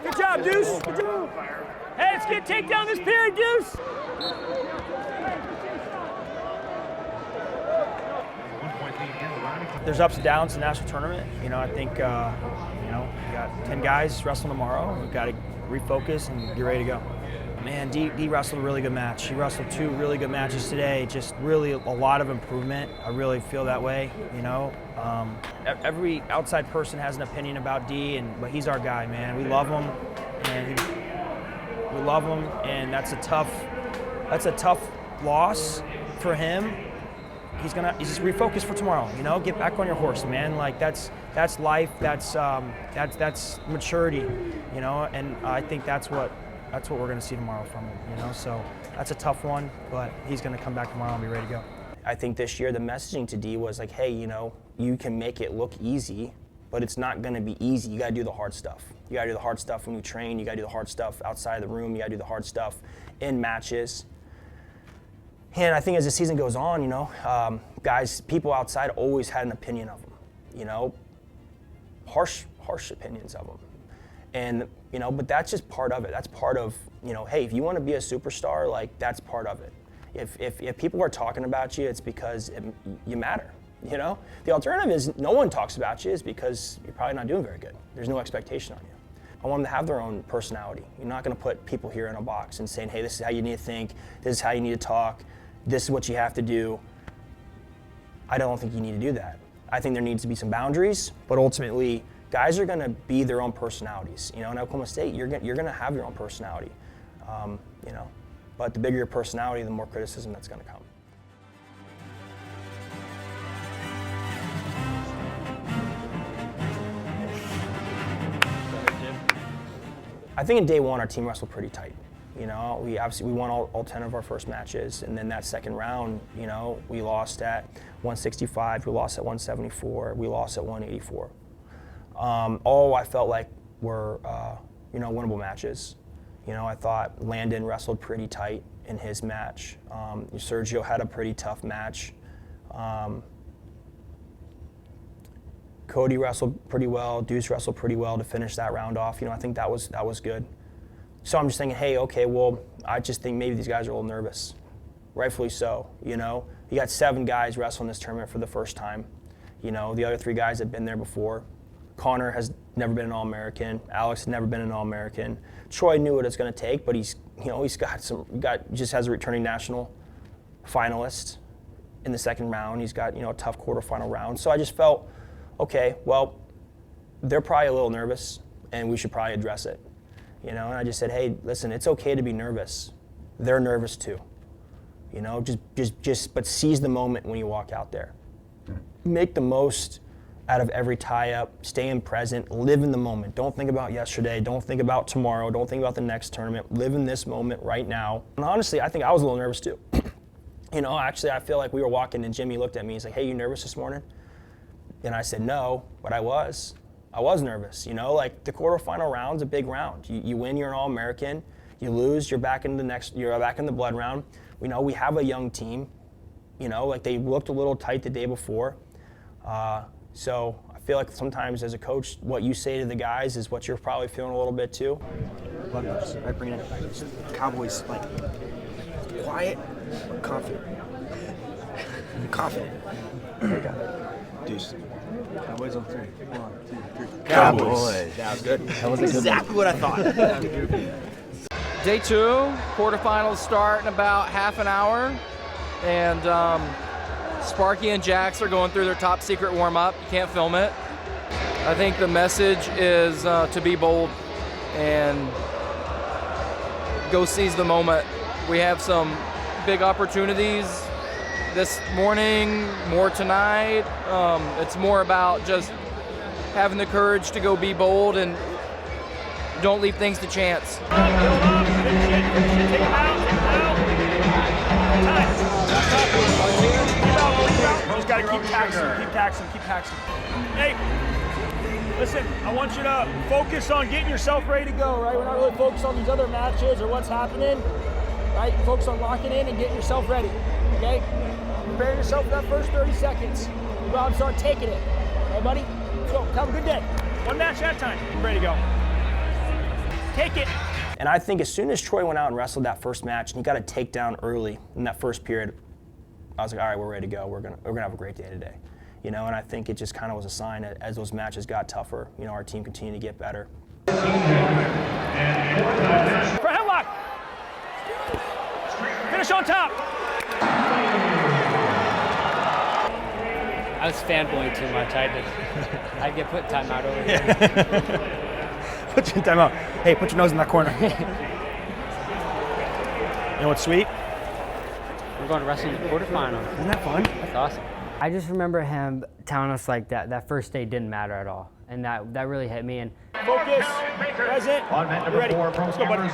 Good job, Deuce. Good job. Hey, let's get take down this period, Deuce. There's ups and downs in the national tournament. I think, we got 10 guys wrestling tomorrow. We've got to refocus and get ready to go. Man, D wrestled a really good match. He wrestled 2 really good matches today. Just really a lot of improvement. I really feel that way, Every outside person has an opinion about D, but he's our guy, man. We love him, and that's a tough loss for him. He's just refocus for tomorrow, Get back on your horse, man. Like that's life. That's maturity, And I think that's what we're going to see tomorrow from him, So that's a tough one, but he's going to come back tomorrow and be ready to go. I think this year the messaging to D was like, hey, you can make it look easy, but it's not going to be easy. You got to do the hard stuff. You got to do the hard stuff when you train. You got to do the hard stuff outside of the room. You got to do the hard stuff in matches. And I think as the season goes on, people outside always had an opinion of him, harsh opinions of him. And, but that's just part of it. That's part of, hey, if you want to be a superstar, like that's part of it. If people are talking about you, it's because you matter, The alternative is no one talks about you is because you're probably not doing very good. There's no expectation on you. I want them to have their own personality. You're not going to put people here in a box and saying, hey, this is how you need to think, this is how you need to talk, this is what you have to do. I don't think you need to do that. I think there needs to be some boundaries, but ultimately, guys are going to be their own personalities. In Oklahoma State, you're going to have your own personality. But the bigger your personality, the more criticism that's going to come. I think in day one, our team wrestled pretty tight. We won all 10 of our first matches, and then that second round, we lost at 165, we lost at 174, we lost at 184. All I felt like were, winnable matches. I thought Landon wrestled pretty tight in his match. Sergio had a pretty tough match. Cody wrestled pretty well. Deuce wrestled pretty well to finish that round off. I think that was good. So I'm just thinking, hey, okay, well, I just think maybe these guys are a little nervous. Rightfully so, You got 7 guys wrestling this tournament for the first time. The other 3 guys have been there before. Connor has never been an All-American. Alex has never been an All-American. Troy knew what it's going to take, but just has a returning national finalist in the second round. He's got, a tough quarterfinal round. So I just felt, okay, well, they're probably a little nervous, and we should probably address it. And I just said, hey, listen, it's okay to be nervous. They're nervous too. But seize the moment when you walk out there. make the most out of every tie-up, stay in present, live in the moment. Don't think about yesterday, don't think about tomorrow, don't think about the next tournament. Live in this moment right now. And honestly, I think I was a little nervous too. Actually, I feel like we were walking and Jimmy looked at me, he's like, hey, you nervous this morning? And I said, no, but I was nervous. Like the quarterfinal round's a big round. You win, you're an All-American. You lose, you're back in the blood round. We have a young team. Like they looked a little tight the day before. So I feel like sometimes as a coach, what you say to the guys is what you're probably feeling a little bit too. Right, bring it in. Cowboys, like, quiet, but confident. Confident. There you go. Deuce. Cowboys on 3. 1, 2, 3. Cowboys. That was good. That was exactly what I thought. Day 2, quarterfinals start in about half an hour. And Sparky and Jax are going through their top secret warm-up. You can't film it. I think the message is to be bold and go seize the moment. We have some big opportunities this morning, more tonight. It's more about just having the courage to go be bold and don't leave things to chance. Just got to keep taxing. Hey, listen, I want you to focus on getting yourself ready to go, right? We're not really focused on these other matches or what's happening, right? Focus on locking in and getting yourself ready, okay? Prepare yourself for that first 30 seconds. Go out and start taking it. Okay, buddy? Let's go. Have a good day. One match at a time. I'm ready to go. Take it. And I think as soon as Troy went out and wrestled that first match and he got a takedown early in that first period, I was like, all right, we're ready to go. We're gonna have a great day today. And I think it just kind of was a sign that as those matches got tougher, our team continued to get better. For headlock. Finish on top. I was fanboying too much. I'd get put in timeout over here. Put you in timeout. Hey, put your nose in that corner. You know what's sweet? We're going to wrestle in the quarterfinals. Isn't that fun? That's awesome. I just remember him telling us like that first day didn't matter at all. And that really hit me. And focus, present, you're ready. Let's go, buddy.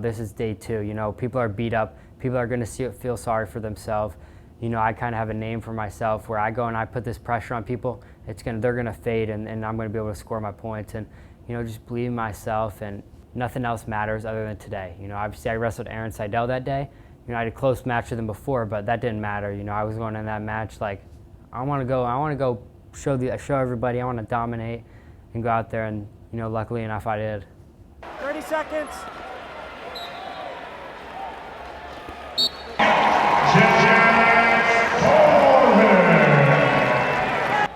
This is day 2. People are beat up. People are going to feel sorry for themselves. I kind of have a name for myself where I go and I put this pressure on people. They're going to fade and I'm going to be able to score my points. And, just believe in myself and nothing else matters other than today. Obviously I wrestled Aaron Seidel that day. I had a close match with him before, but that didn't matter. I was going in that match like, I want to go show everybody, I want to dominate and go out there and, luckily enough I did. 30 seconds.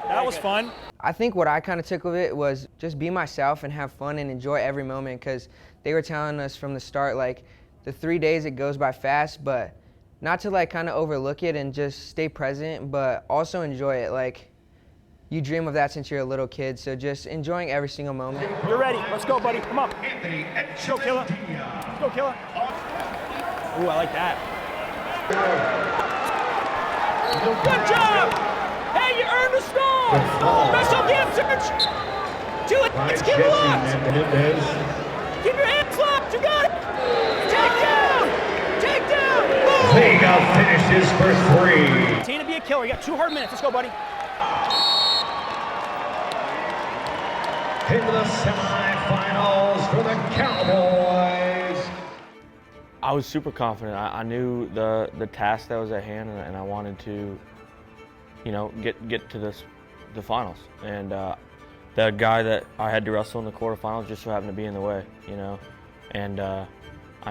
That was fun. I think what I kind of took of it was just be myself and have fun and enjoy every moment, because they were telling us from the start, like, the 3 days it goes by fast, but not to like kind of overlook it and just stay present, but also enjoy it. Like, you dream of that since you're a little kid, so just enjoying every single moment. You're ready. Let's go, buddy. Come on. Let's go, killer. Let's go, killer. Ooh, I like that. Good job! Hey, you earned a star! Wrestle again, Serge! Do it! Let's get locked! Keep your hands locked! You got it! Take down! Take down! Boom! Vega finished his first 3. Continue to be a killer. You got 2 hard minutes. Let's go, buddy. Into the semifinals for the Cowboys. I was super confident. I knew the task that was at hand, and I wanted to, get to the finals. And the guy that I had to wrestle in the quarterfinals just so happened to be in the way, And I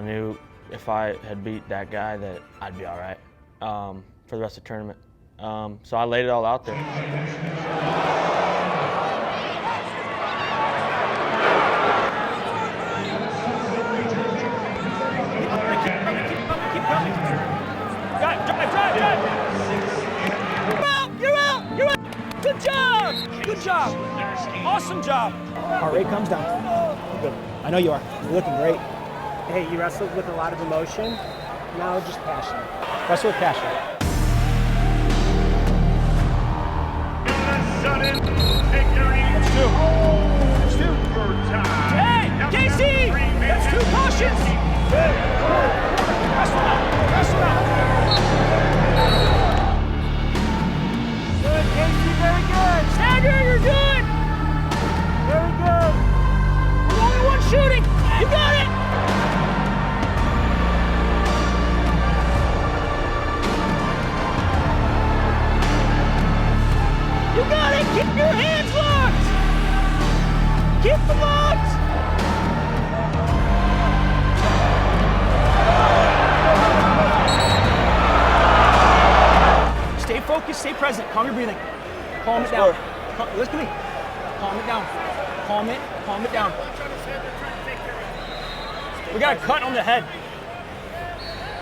knew if I had beat that guy that I'd be all right for the rest of the tournament. So I laid it all out there. Good job! Good job! Awesome job! Heart rate comes down. Good. I know you are. You're looking great. Hey, you wrestled with a lot of emotion. Now just passion. Wrestle with passion. sudden victory. That's two. That's two. Third time. Hey, Casey! That's two cautions. Wrestle out. Wrestle out. Good, Casey. Very good. Stagger, you're good. Very good. We're only one shooting. You got it. You got it! Keep your hands locked! Keep them locked! Stay focused, stay present, calm your breathing. Calm it down. Listen to me. Calm it down. Calm it down. We got a cut on the head.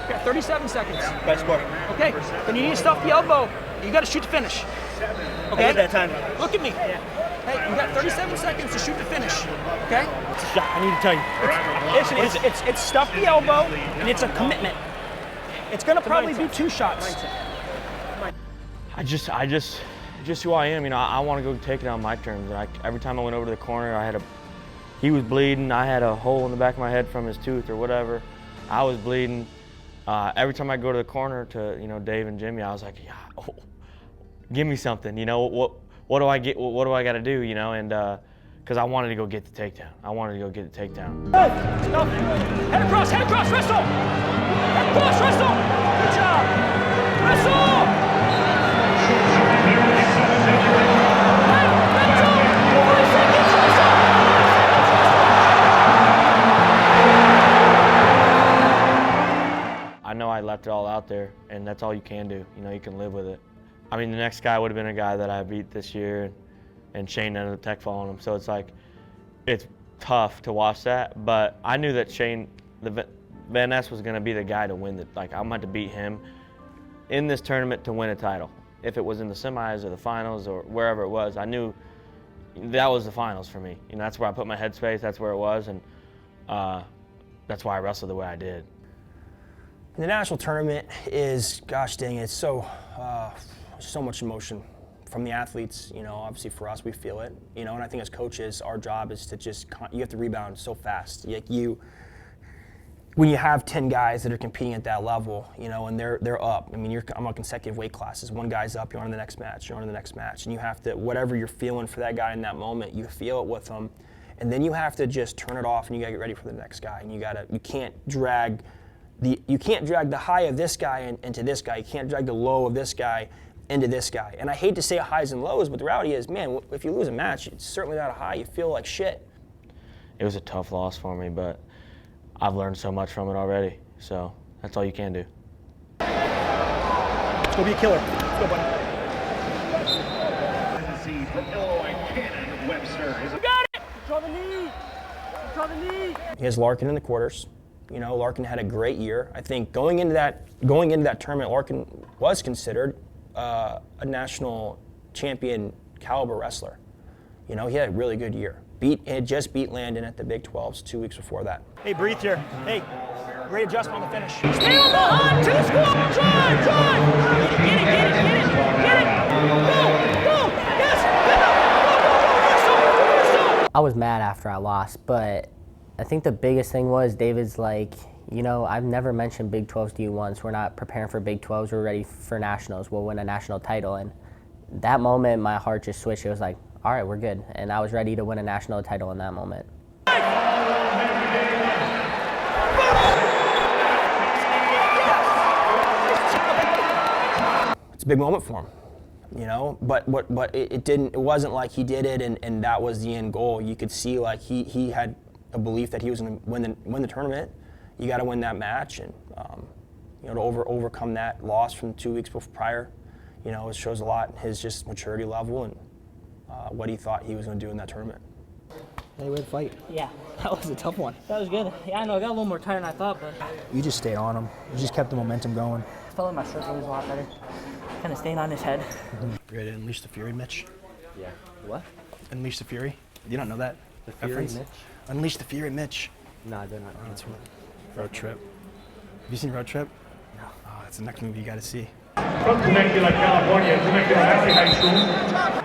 We got 37 seconds. Best score. Okay, then you need to stuff the elbow. You got to shoot the finish. Okay? I did that time. Look at me. Hey, you got 37 seconds to shoot the finish. Okay? It's a shot. I need to tell you. It's stuff the elbow, and it's a commitment. It's gonna probably be two shots. I just who I am. You know, I want to go take it on my terms. And every time I went over to the corner, he was bleeding. I had a hole in the back of my head from his tooth or whatever. I was bleeding. Every time I go to the corner to, you know, Dave and Jimmy, I was like, yeah, give me something. You know, what do I get? What do I got to do? You know, and because I wanted to go get the takedown. Head across, wrestle! Head across, wrestle! Good job! Wrestle! I know I left it all out there, and that's all you can do. You know, you can live with it. I mean, the next guy would have been a guy that I beat this year, and Shane ended up tech following him. So it's like, it's tough to watch that, but I knew that Shane, Van Ness was gonna be the guy to win it. Like, I'm going to beat him in this tournament to win a title. If it was in the semis or the finals or wherever it was, I knew that was the finals for me. You know, that's where I put my headspace, that's where it was, and that's why I wrestled the way I did. The national tournament is, gosh dang it, it's so much emotion from the athletes. You know, obviously for us, we feel it. You know, and I think as coaches, our job is to just, you have to rebound so fast. Like when you have 10 guys that are competing at that level, you know, and they're up. I mean, I'm on consecutive weight classes. One guy's up, you're on the next match, and you have to, whatever you're feeling for that guy in that moment, you feel it with them, and then you have to just turn it off and you gotta get ready for the next guy. And you can't drag the high of this guy into this guy. You can't drag the low of this guy into this guy. And I hate to say highs and lows, but the reality is, man, if you lose a match, it's certainly not a high. You feel like shit. It was a tough loss for me, but I've learned so much from it already. So that's all you can do. Let's go be a killer. Let's go, buddy. You got it! Control the knee! Control the knee! He has Larkin in the quarters. You know, Larkin had a great year. I think going into that tournament, Larkin was considered a national champion caliber wrestler. You know, he had a really good year. He had just beat Landon at the Big 12s 2 weeks before that. Hey, breathe here. Hey, great adjustment on the finish. Stay on the hot two squat. Drive! Get it! Go! Yes! Go! I was mad after I lost, but I think the biggest thing was David's like, you know, I've never mentioned Big 12s to you once. We're not preparing for Big 12s. We're ready for nationals. We'll win a national title. And that moment, my heart just switched. It was like, all right, we're good. And I was ready to win a national title in that moment. It's a big moment for him, you know. But it wasn't like he did it and that was the end goal. You could see like he had a belief that he was going to win the tournament. You got to win that match, and you know, to overcome that loss from 2 weeks prior, you know, it shows a lot in his just maturity level and what he thought he was going to do in that tournament. Hey, way to fight. Yeah. That was a tough one. That was good. Yeah, I know. I got a little more tired than I thought, but You just stayed on him. You just kept the momentum going. I felt like my circle was a lot better. Kind of staying on his head. You ready to unleash the fury, Mitch? Yeah. What? Unleash the fury? You don't know that? The Fury, reference? Mitch? Unleash the fury, Mitch. No, I don't know. It's Road Trip. Have you seen Road Trip? No. Oh, it's the next movie you got to see. From Temecula, California, Temecula Valley High School.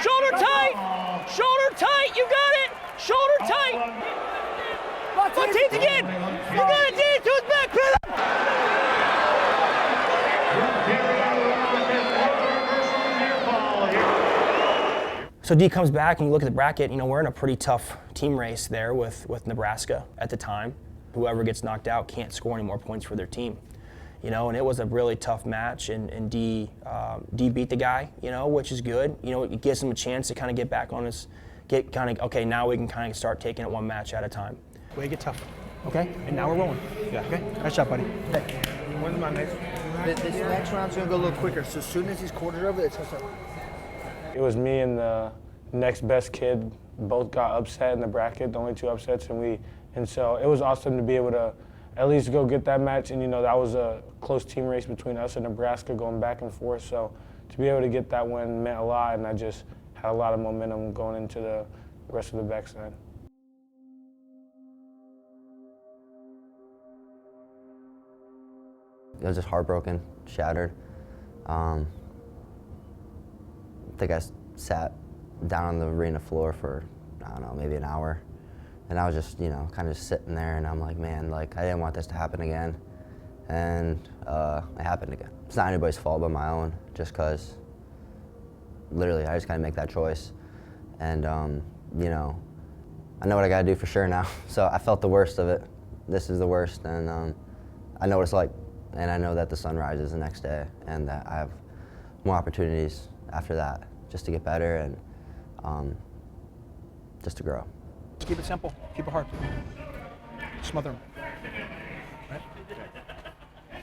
Shoulder tight. Shoulder tight. You got it. Shoulder tight. One teeth again. You got it, D. To his back. Pin him. So D comes back and you look at the bracket, you know, we're in a pretty tough team race there with Nebraska at the time. Whoever gets knocked out can't score any more points for their team. You know, and it was a really tough match, and D beat the guy, you know, which is good. You know, it gives him a chance to kind of get back on his, okay, now we can kind of start taking it one match at a time. Way to get tough, okay? And now we're rolling. Yeah. Okay? Nice job, buddy. Okay. When's my next? This next round's gonna go a little quicker, so as soon as these quarters are over, it's gonna start. It was me and the next best kid both got upset in the bracket, the only two upsets, and so it was awesome to be able to at least go get that match. And you know, that was a close team race between us and Nebraska going back and forth. So to be able to get that win meant a lot, and I just had a lot of momentum going into the rest of the backside. I was just heartbroken, shattered. I think I sat down on the arena floor for, I don't know, maybe an hour. And I was just, you know, kind of just sitting there, and I'm like, man, like, I didn't want this to happen again. And it happened again. It's not anybody's fault but my own, just because, literally, I just kind of make that choice. And, you know, I know what I got to do for sure now. So I felt the worst of it. This is the worst, and I know what it's like. And I know that the sun rises the next day, and that I have more opportunities after that, just to get better and just to grow. Just keep it simple. Keep it hard. Smother them. Right?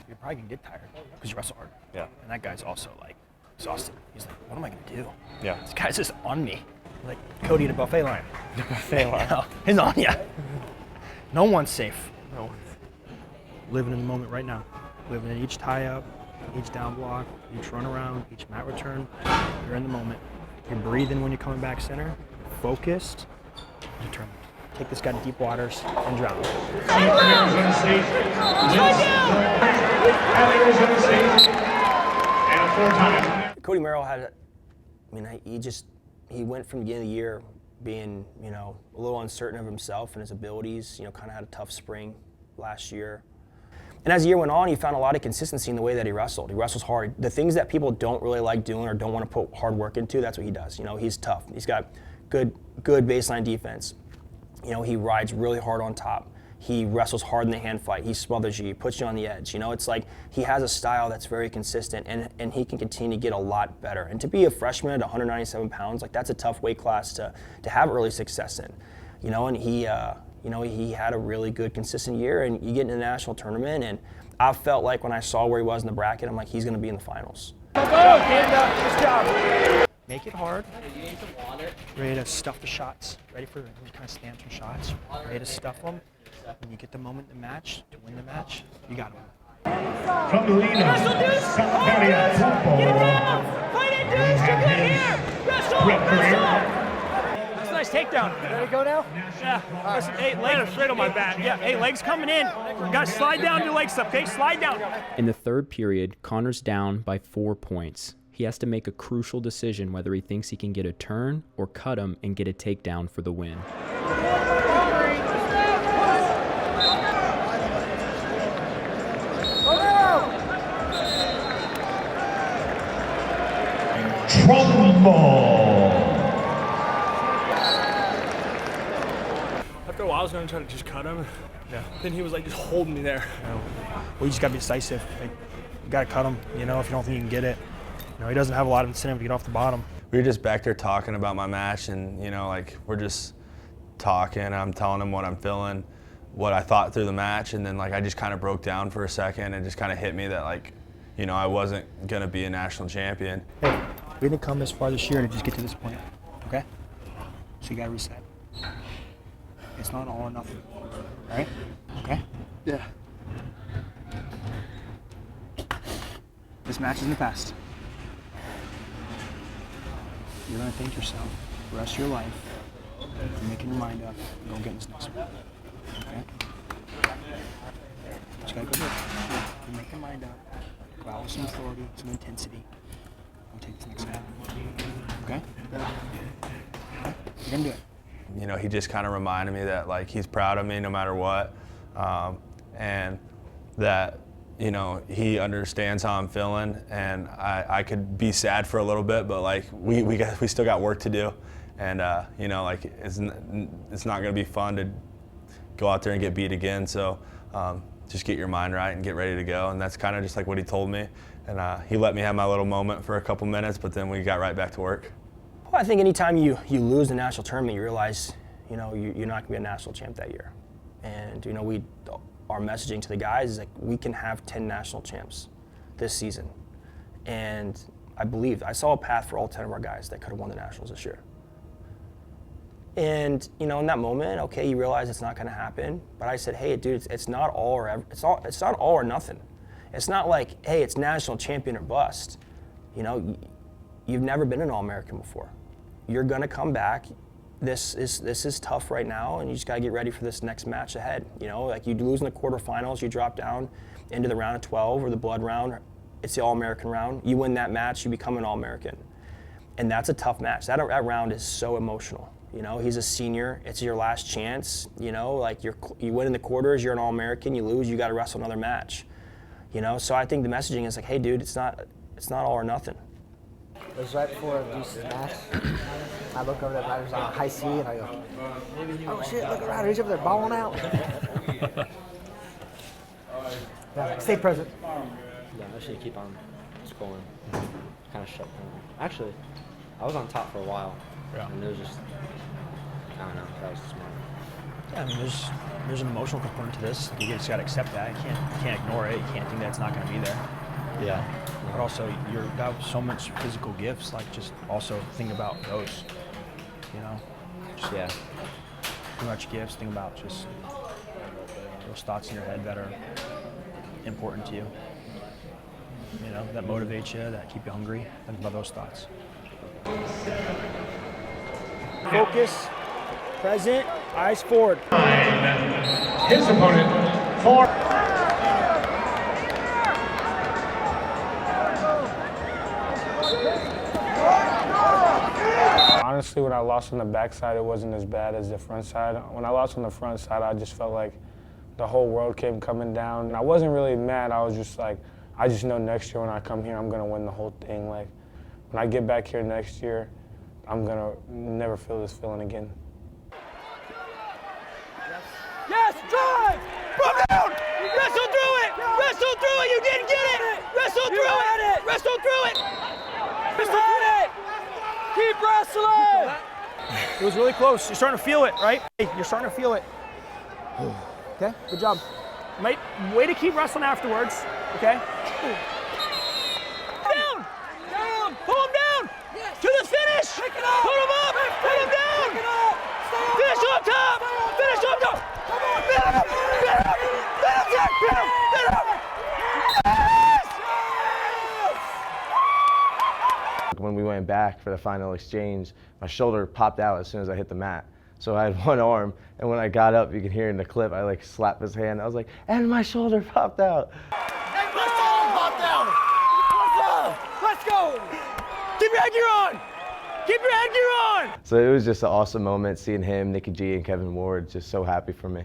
You're probably gonna get tired because you wrestle hard. Yeah. And that guy's also like exhausted. He's like, what am I gonna do? Yeah. This guy's just on me. Like Cody at a buffet line. The buffet line. You know, he's on ya. No one's safe. No. Living in the moment right now. Living in each tie up, each down block, each run around, each mat return. You're in the moment. You're breathing when you're coming back center. Focused, determined. Take this guy to deep waters and drown him. Cody Merrill had, I mean, he went from the beginning of the year being, you know, a little uncertain of himself and his abilities, you know, kind of had a tough spring last year. And as the year went on, he found a lot of consistency in the way that he wrestled. He wrestles hard. The things that people don't really like doing or don't want to put hard work into, that's what he does. You know, he's tough. He's got good baseline defense. You know, he rides really hard on top. He wrestles hard in the hand fight. He smothers you. He puts you on the edge. You know, it's like he has a style that's very consistent, and he can continue to get a lot better. And to be a freshman at 197 pounds, like that's a tough weight class to have early success in. You know, and he had a really good, consistent year, and you get in the national tournament, and I felt like when I saw where he was in the bracket, I'm like, he's going to be in the finals. Good job. Make it hard. Ready to stuff the shots. Ready for kind of stand some shots. Ready to stuff them. When you get the moment to match, to win the match, you got them. From Lena, Sakaria Football. Get it down! Fight it, dudes! You're good here! Wrestle! That's a nice takedown. Ready to go now? Yeah. Listen, hey, legs straight on my back. Yeah, hey, legs coming in. You gotta slide down your legs up, okay? Slide down. In the third period, Connor's down by 4 points. He has to make a crucial decision whether he thinks he can get a turn or cut him and get a takedown for the win. After a while, I was gonna try to just cut him. Yeah. Then he was like just holding me there. You know, well, you just gotta be decisive. Like, you gotta cut him. You know, if you don't think you can get it. You know, he doesn't have a lot of incentive to get off the bottom. We were just back there talking about my match, and you know, like we're just talking. I'm telling him what I'm feeling, what I thought through the match, and then like I just kind of broke down for a second and just kind of hit me that like, you know, I wasn't gonna be a national champion. Hey, we didn't come this far this year to just get to this point, okay? So you gotta reset. It's not all or nothing, all right? Okay? Yeah. This match is in the past. You're gonna thank yourself the rest of your life for making your mind up and go get this next one, okay? Just gotta go do it. You make your mind up, go out with some authority, some intensity, and take this next one. Okay. You're gonna do it. You know, he just kind of reminded me that like he's proud of me no matter what, and that, you know, he understands how I'm feeling, and I could be sad for a little bit, but like we still got work to do, and you know, like it's not gonna be fun to go out there and get beat again. So just get your mind right and get ready to go, and that's kind of just like what he told me, and he let me have my little moment for a couple minutes, but then we got right back to work. Well, I think anytime you lose the national tournament, you realize, you know, you're not gonna be a national champ that year, and you know our messaging to the guys is like we can have 10 national champs this season, and I saw a path for all 10 of our guys that could have won the nationals this year. And you know, in that moment, okay, you realize it's not going to happen. But I said, hey, dude, it's not all or it's not all or nothing. It's not like, hey, it's national champion or bust. You know, you've never been an All-American before. You're going to come back. This is tough right now, and you just got to get ready for this next match ahead. You know, like you lose in the quarterfinals, you drop down into the round of 12 or the blood round. It's the All-American round. You win that match, you become an All-American, and that's a tough match. That round is so emotional. You know, he's a senior. It's your last chance. You know, like you win in the quarters, you're an All-American. You lose, you got to wrestle another match. You know, so I think the messaging is like, hey, dude, it's not all or nothing. It was right before Deuce's match. I look over there, Ryder's on high C, and I go, oh shit, look at Ryder, he's over there balling out. Yeah, stay present. Yeah, I should keep on scoring. Kind of shut down. Actually, I was on top for a while. Yeah. And it was just, I don't know, that was smart. Yeah, I mean, there's an emotional component to this. You just got to accept that. You can't ignore it. You can't think that it's not going to be there. Yeah. But also, you've got so much physical gifts. Like, just also think about those. You know. Just, yeah. Too much gifts. Think about just those thoughts in your head that are important to you. You know, that motivate you, that keep you hungry. Think about those thoughts. Focus, present, eyes forward. His opponent, 4. Honestly, when I lost on the backside, it wasn't as bad as the front side. When I lost on the front side, I just felt like the whole world came coming down. And I wasn't really mad. I was just like, I just know next year when I come here, I'm going to win the whole thing. Like, when I get back here next year, I'm going to never feel this feeling again. Yes, drive! From down! Wrestle through it! Wrestle through it! You didn't get it! Wrestle through it! Wrestle through it! Wrestle through it! Keep wrestling! It was really close. You're starting to feel it, right? You're starting to feel it. Okay, good job. Way to keep wrestling afterwards, okay? Down! Down! Pull him down! Yes. To the finish! Pick it up! Put him up! Put him down! Pick it up! Finish on top! Finish on top! Come on! Fit him! Fit him! Fit him, Jack! Fit him! Fit him! Yes! When we went back for the final exchange, my shoulder popped out as soon as I hit the mat. So I had one arm, and when I got up, you can hear in the clip, I like slapped his hand. I was like, and my shoulder popped out. And my shoulder popped out! Let's go! Keep your headgear on! Keep your headgear on! So it was just an awesome moment seeing him, Nikki G, and Kevin Ward just so happy for me.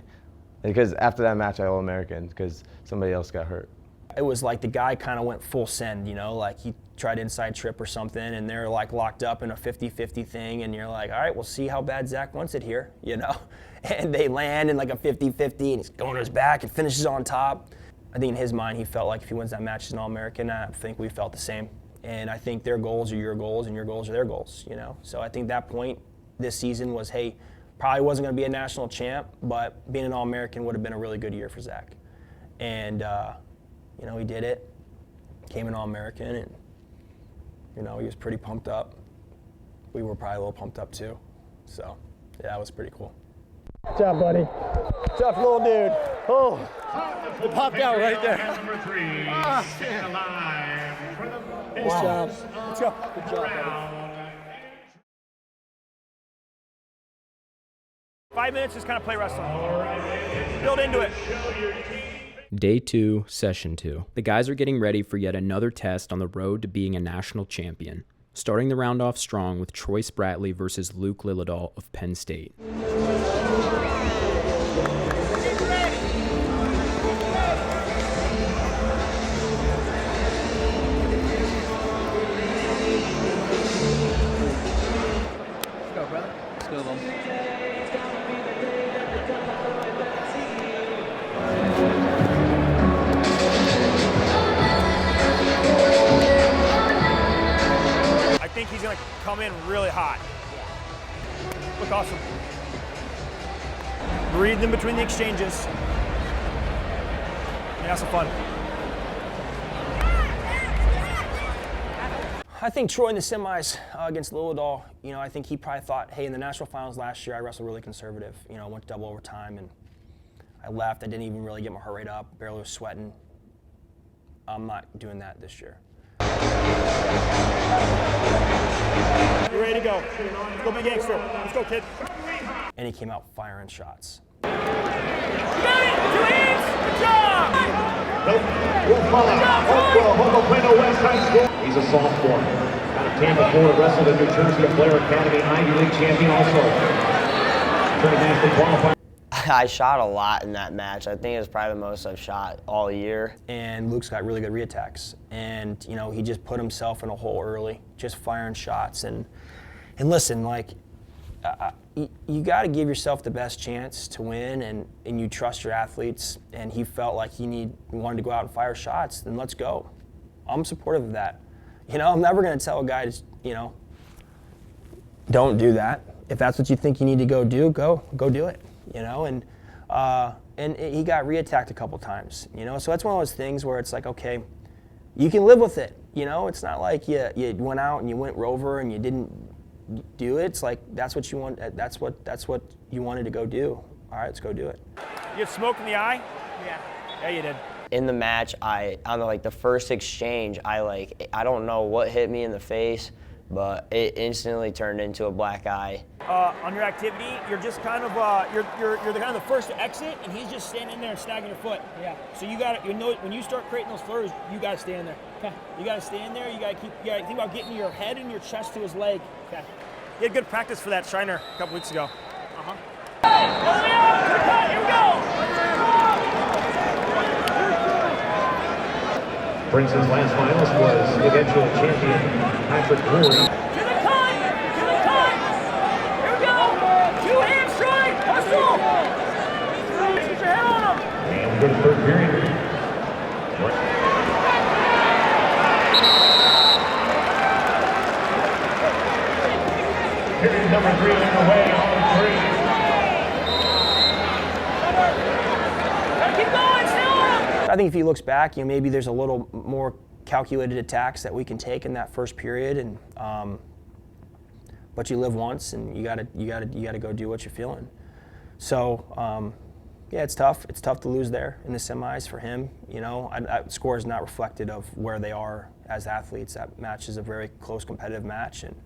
Because after that match, I All-American because somebody else got hurt. It was like the guy kind of went full send, you know, like he tried inside trip or something, and they're like locked up in a 50-50 thing, and you're like, all right, we'll see how bad Zach wants it here, you know? And they land in like a 50-50, and he's going to his back and finishes on top. I think in his mind, he felt like if he wins that match, he's an All-American. I think we felt the same. And I think their goals are your goals, and your goals are their goals, you know? So I think that point this season was, hey, probably wasn't going to be a national champ, but being an All-American would have been a really good year for Zach. And, you know, he did it, came an All-American, and, you know, he was pretty pumped up. We were probably a little pumped up too. So, yeah, it was pretty cool. Good job, buddy. Tough little dude. Oh, it popped out right there. Number 3, Nice job. Let's go. Good job, buddy. 5 minutes is kind of play wrestling. Build into it. Day 2, Session 2. The guys are getting ready for yet another test on the road to being a national champion. starting the round off strong with Troy Spratley versus Luke Lillidahl of Penn State. I think he's going to come in really hot. Look awesome. Breathe in between the exchanges. And have some fun. I think Troy in the semis against Lillidahl, you know, I think he probably thought, hey, in the national finals last year, I wrestled really conservative. You know, I went to double overtime and I left. I didn't even really get my heart rate up, barely was sweating. I'm not doing that this year. You're ready to go. Let's go, big gangster. Let's go, kid. And he came out firing shots. You got it! 2 hands! Good job! West High School. He's a sophomore. Out of Tampa, Florida, wrestled in New Jersey, a Blair Academy Ivy League champion also. International qualifier. I shot a lot in that match. I think it was probably the most I've shot all year. And Luke's got really good reattacks. And, you know, he just put himself in a hole early, just firing shots. And listen, like, you got to give yourself the best chance to win, and you trust your athletes. And he felt like he wanted to go out and fire shots, then let's go. I'm supportive of that. You know, I'm never going to tell a guy to, you know, don't do that. If that's what you think you need to go do, go do it. You know, and he got reattacked a couple times. You know, so that's one of those things where it's like, okay, you can live with it. You know, it's not like you went out and you went rover and you didn't do it. It's like that's what you want. That's what you wanted to go do. All right, let's go do it. You had smoke in the eye? Yeah, you did. In the match, on like the first exchange, I don't know what hit me in the face, but it instantly turned into a black eye. On your activity, you're just kind of you're the kind of the first to exit, and he's just standing there and snagging your foot. Yeah. So you got to, you know, when you start creating those flurries, you got to stand there. Okay. You got to stand there. You got to think about getting your head and your chest to his leg. Okay. You had good practice for that Shiner a couple weeks ago. Here we go! Princeton's last finalist was the eventual champion, Patrick Ward. To the cut! Here we go! 2 hands strike! Hustle! Get your head on him! And we go to third period. Period number 3 underway on 3. Keep going, still on him! I think if he looks back, you know, maybe there's a little more calculated attacks that we can take in that first period, and but you live once, and you gotta go do what you're feeling. So yeah, it's tough. It's tough to lose there in the semis for him. You know, score is not reflective of where they are as athletes. That match is a very close, competitive match, and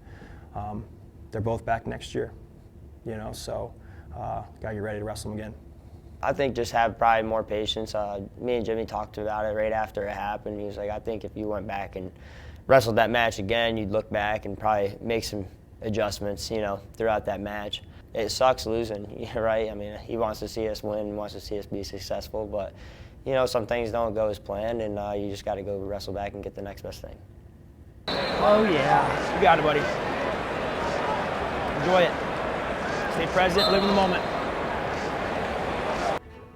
they're both back next year. You know, so gotta get ready to wrestle them again. I think just have probably more patience. Me and Jimmy talked about it right after it happened. He was like, I think if you went back and wrestled that match again, you'd look back and probably make some adjustments, you know, throughout that match. It sucks losing, right? I mean, he wants to see us win, wants to see us be successful, but, you know, some things don't go as planned, and you just got to go wrestle back and get the next best thing. Oh, yeah. You got it, buddy. Enjoy it. Stay present, live in the moment.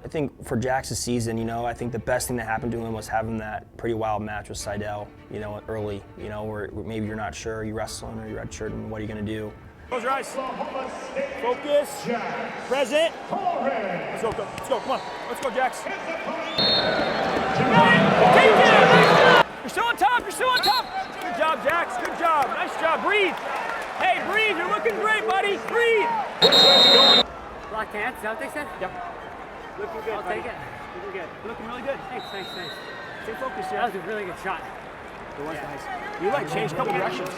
I think for Jax's season, you know, I think the best thing that happened to him was having that pretty wild match with Seidel, you know, early, you know, where maybe you're not sure, you're wrestling or you're redshirting, what are you going to do? Close your eyes. Focus. Present. Let's go, let's go, come on. Let's go, Jax. You're still on top, you're still on top. Good job, Jax, good job. Nice job, breathe. Hey, breathe, you're looking great, buddy, breathe. Black hands, is that what they said? Yep. Looking good, I'll buddy. take it. Looking good. Looking really good. Thanks. Stay focused, That was a really good shot. It was nice. You changed a couple directions.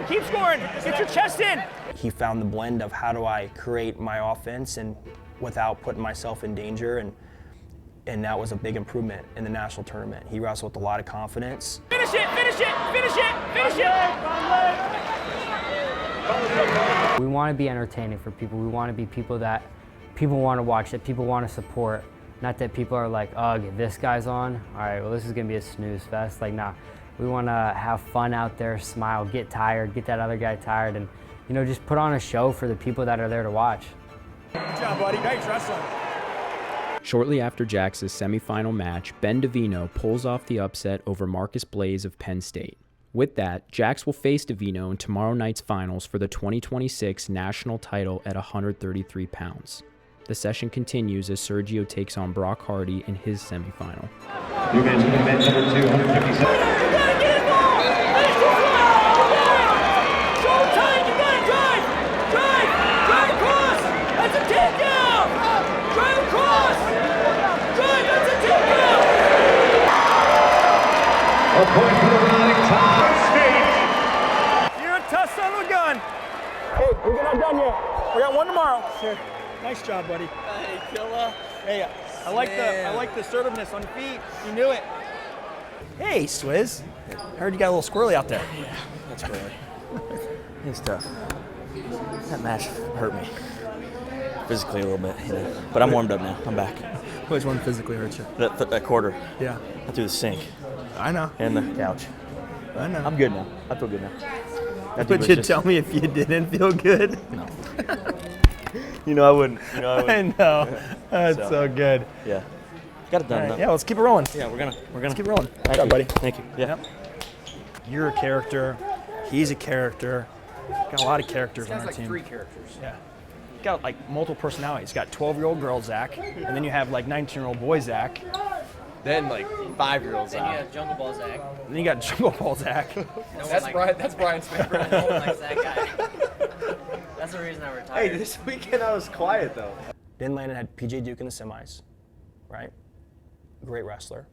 Keep scoring. Get your chest in. He found the blend of how do I create my offense and without putting myself in danger, and And that was a big improvement in the national tournament. He wrestled with a lot of confidence. Finish it, finish it, finish it, finish it! We want to be entertaining for people. We want to be people that people want to watch, that people want to support. Not that people are like, oh, this guy's on. All right, well, this is going to be a snooze fest. Like, nah, we want to have fun out there, smile, get tired, get that other guy tired, and, you know, just put on a show for the people that are there to watch. Good job, buddy. Nice wrestling. Shortly after Jax's semifinal match, Ben Davino pulls off the upset over Marcus Blaze of Penn State. With that, Jax will face Davino in tomorrow night's finals for the 2026 national title at 133 pounds. The session continues as Sergio takes on Brock Hardy in his semifinal. New men's event number 2, 157. According to the running time. You're a tough son of a gun. Hey, we're not done yet. We got one tomorrow. Sure. Nice job, buddy. Hey, killer. Hey, I like the assertiveness on your feet. You knew it. Hey, Swizz. I heard you got a little squirrely out there. Yeah, that's squirrely. It's tough. That match hurt me. Physically a little bit, you know. But I'm warmed up now. I'm back. Which one physically hurt you? That quarter. Yeah. I threw the sink. I know. And the couch. I know. I'm good now. I feel good now. Would you tell me if you didn't feel good? No. You know I wouldn't. I know. That's so good. Yeah. Got it done. Right. Yeah, let's keep it rolling. Yeah, we're gonna keep it rolling. Thank you, buddy. Thank you. Yeah. Yep. You're a character. He's a character. Got a lot of characters on our team. 3 characters. Yeah. Got like multiple personalities. Got 12-year-old girl Zach, and then you have like 19-year-old boy Zach. Then like 5-year-old Zach. Then you have Jungle Ball Zach. And then you got Jungle Ball Zach. That's Brian's favorite. No one likes that guy. That's the reason I retired. Hey, this weekend I was quiet though. Then Landon had PJ Duke in the semis, right? Great wrestler,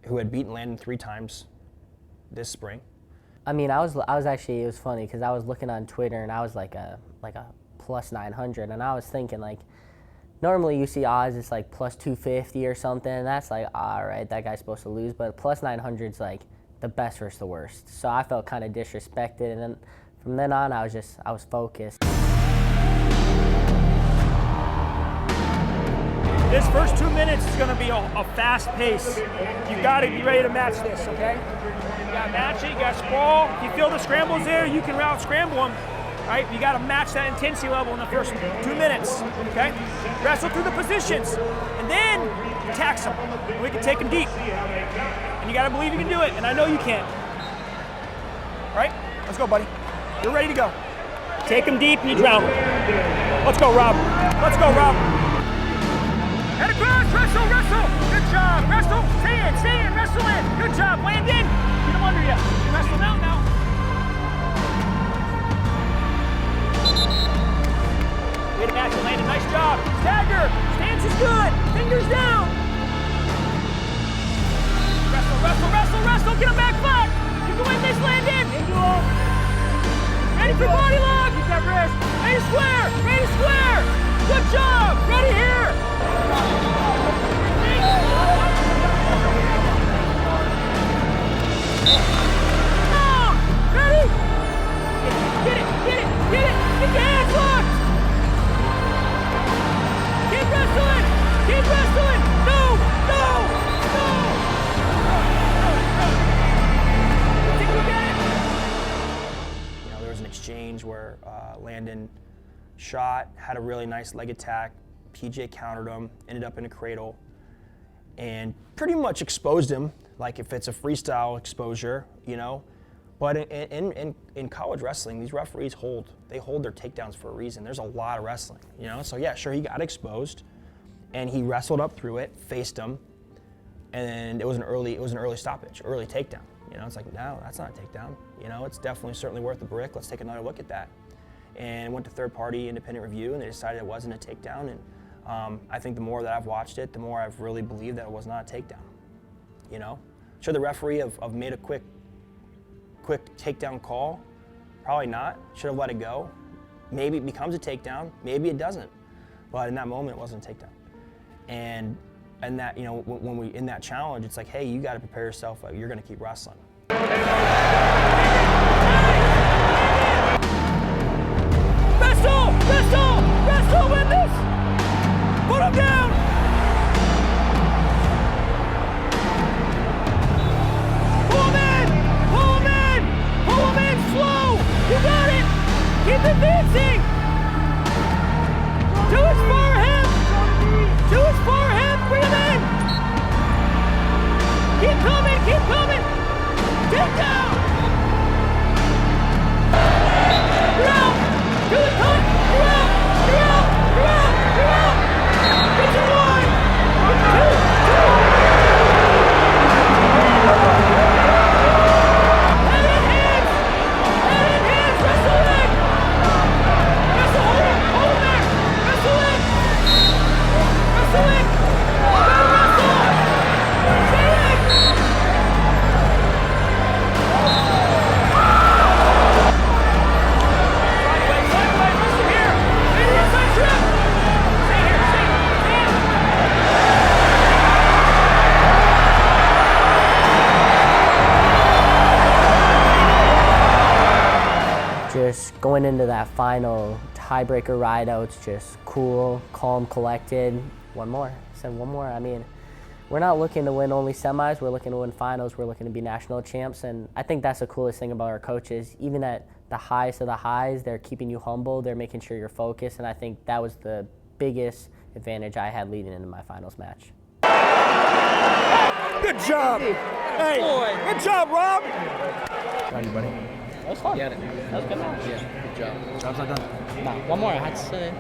who had beaten Landon 3 times this spring. I mean, I was actually, it was funny because I was looking on Twitter and I was like a plus 900, and I was thinking like, normally you see odds it's like plus 250 or something, and that's like, all right, that guy's supposed to lose, but plus 900's like the best versus the worst. So I felt kind of disrespected, and then from then on I was focused. This first 2 minutes is going to be a fast pace. You got to be ready to match this, okay? You got to match it, you got to sprawl. If you feel the scrambles there, you can route scramble them. Right? You got to match that intensity level in the first 2 minutes, okay? Wrestle through the positions, and then tax them. We can take them deep. And you got to believe you can do it, and I know you can. All right? Let's go, buddy. You're ready to go. Take them deep, and you drown. Let's go, Rob. Let's go, Rob. Head across, wrestle, wrestle. Good job. Wrestle, stay in, wrestle in. Good job, Landon. Get him under you. Wrestle out now. Way to match it, Landon. Nice job. Stagger. Stance is good. Fingers down. Wrestle, wrestle, wrestle, wrestle. Get him back flat. You can win this, Landon. Ready for body lock. Keep that wrist. Ready to square. Ready to square. Good job. Ready here. Down. Ready? Get it. Get it. Get it. Get your hands locked. Keep wrestling! Keep wrestling! No! No! No! I think we get it! You know, there was an exchange where Landon shot, had a really nice leg attack. PJ countered him, ended up in a cradle, and pretty much exposed him, like if it's a freestyle exposure, you know. But in college wrestling, these referees hold their takedowns for a reason. There's a lot of wrestling, you know? So yeah, sure, he got exposed, and he wrestled up through it, faced him, and it was an early stoppage, early takedown. You know, it's like, no, that's not a takedown. You know, it's definitely certainly worth the brick. Let's take another look at that. And went to third-party independent review, and they decided it wasn't a takedown. And I think the more that I've watched it, the more I've really believed that it was not a takedown. You know, should the referee have made a quick takedown call? Probably not. Should have let it go. Maybe it becomes a takedown. Maybe it doesn't. But in that moment, it wasn't a takedown. And And that, you know, when we in that challenge, it's like, hey, you got to prepare yourself. You're going to keep wrestling. Wrestle, win this! Put him down! Pull him in, slow! You got it! Keep advancing! To his forehead! Bring him in! Keep coming! Take down! You're out! Do the cut! You're out! It's a 1! Head in hands! Wrestle in! Hold him there! Wrestle in! Just going into that final tiebreaker ride out, it's just cool, calm, collected. One more. I mean, we're not looking to win only semis, we're looking to win finals, we're looking to be national champs, and I think that's the coolest thing about our coaches. Even at the highest of the highs, they're keeping you humble, they're making sure you're focused, and I think that was the biggest advantage I had leading into my finals match. Good job! Hey, good job, Rob! Got you, buddy. That was fun. That was a good match. Yeah, good job. Job's not done. No, one more. I had to say,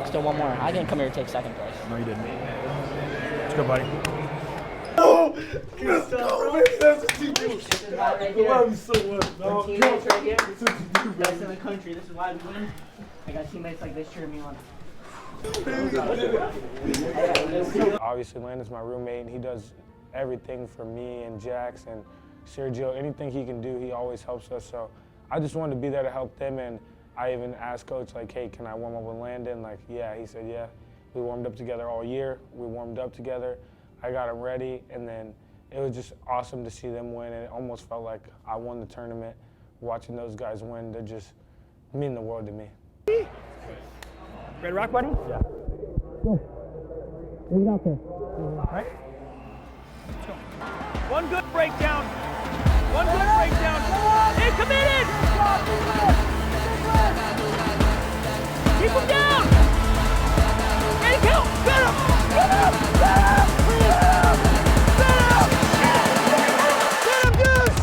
still one more. I didn't come here to take second place. No, you didn't. Let's go, buddy. Oh! Let's go, man. That's what you do. I love you so much, dog. Teammates right here. That's what you do, Best in the country. This is why we win. I got teammates like this cheering me on. Obviously, Landon's my roommate, and he does everything for me and Jax and Sergio. Anything he can do, he always helps us. So I just wanted to be there to help them, and I even asked Coach, like, hey, can I warm up with Landon? Like, yeah. He said, yeah. We warmed up together all year. We warmed up together. I got him ready, and then it was just awesome to see them win, and it almost felt like I won the tournament. Watching those guys win, they just mean the world to me. Ready to rock, buddy? Yeah. Go. Leave it out there. All right. Let's go. One good breakdown. Hey, committed! Keep him down! Ready, count! Get him! Goose!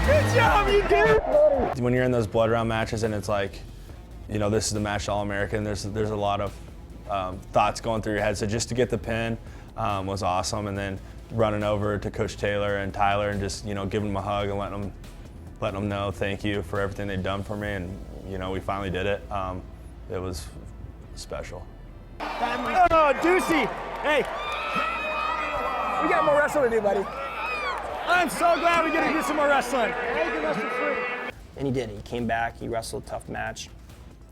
Good job, you dude! When you're in those blood round matches and it's like, you know, this is the match to All-American, there's a lot of thoughts going through your head. So just to get the pin was awesome, and then running over to Coach Taylor and Tyler and just, you know, giving them a hug and letting them know thank you for everything they've done for me, and, you know, we finally did it. It was special. Oh, Deucey! Hey, we got more wrestling to do, buddy. I'm so glad we get to do some more wrestling. And he did. He came back. He wrestled a tough match.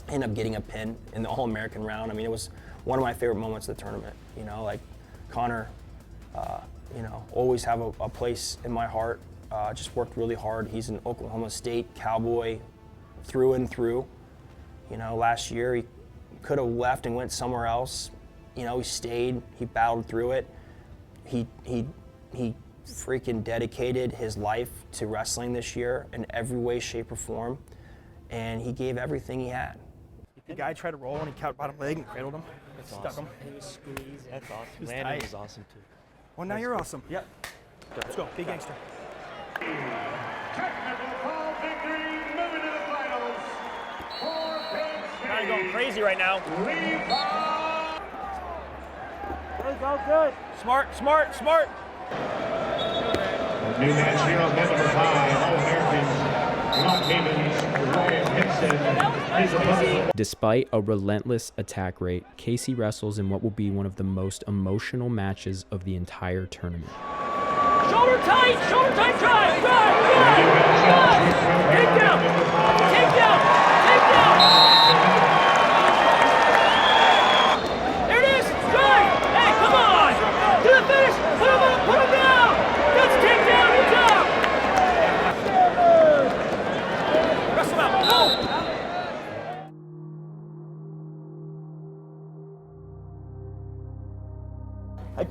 Ended up getting a pin in the All-American round. I mean, it was one of my favorite moments of the tournament. You know, like Connor, you know, always have a place in my heart. Just worked really hard. He's an Oklahoma State Cowboy through and through. You know, last year he could have left and went somewhere else. You know, he stayed. He battled through it. He freaking dedicated his life to wrestling this year in every way, shape, or form, and he gave everything he had. The guy tried to roll and he caught bottom leg and cradled him. That's stuck awesome. him. He was squeezing. That's awesome. He was Landon tight. was awesome too. Well, now you're awesome. Yep. Let's go. Big gangster. Technical foul victory, moving to the finals. 4 pins. Kind of going crazy right now. Go good. Smart. New match here on number 5, All-Americans, Despite a relentless attack rate, Casey wrestles in what will be one of the most emotional matches of the entire tournament. Shoulder tight, drive!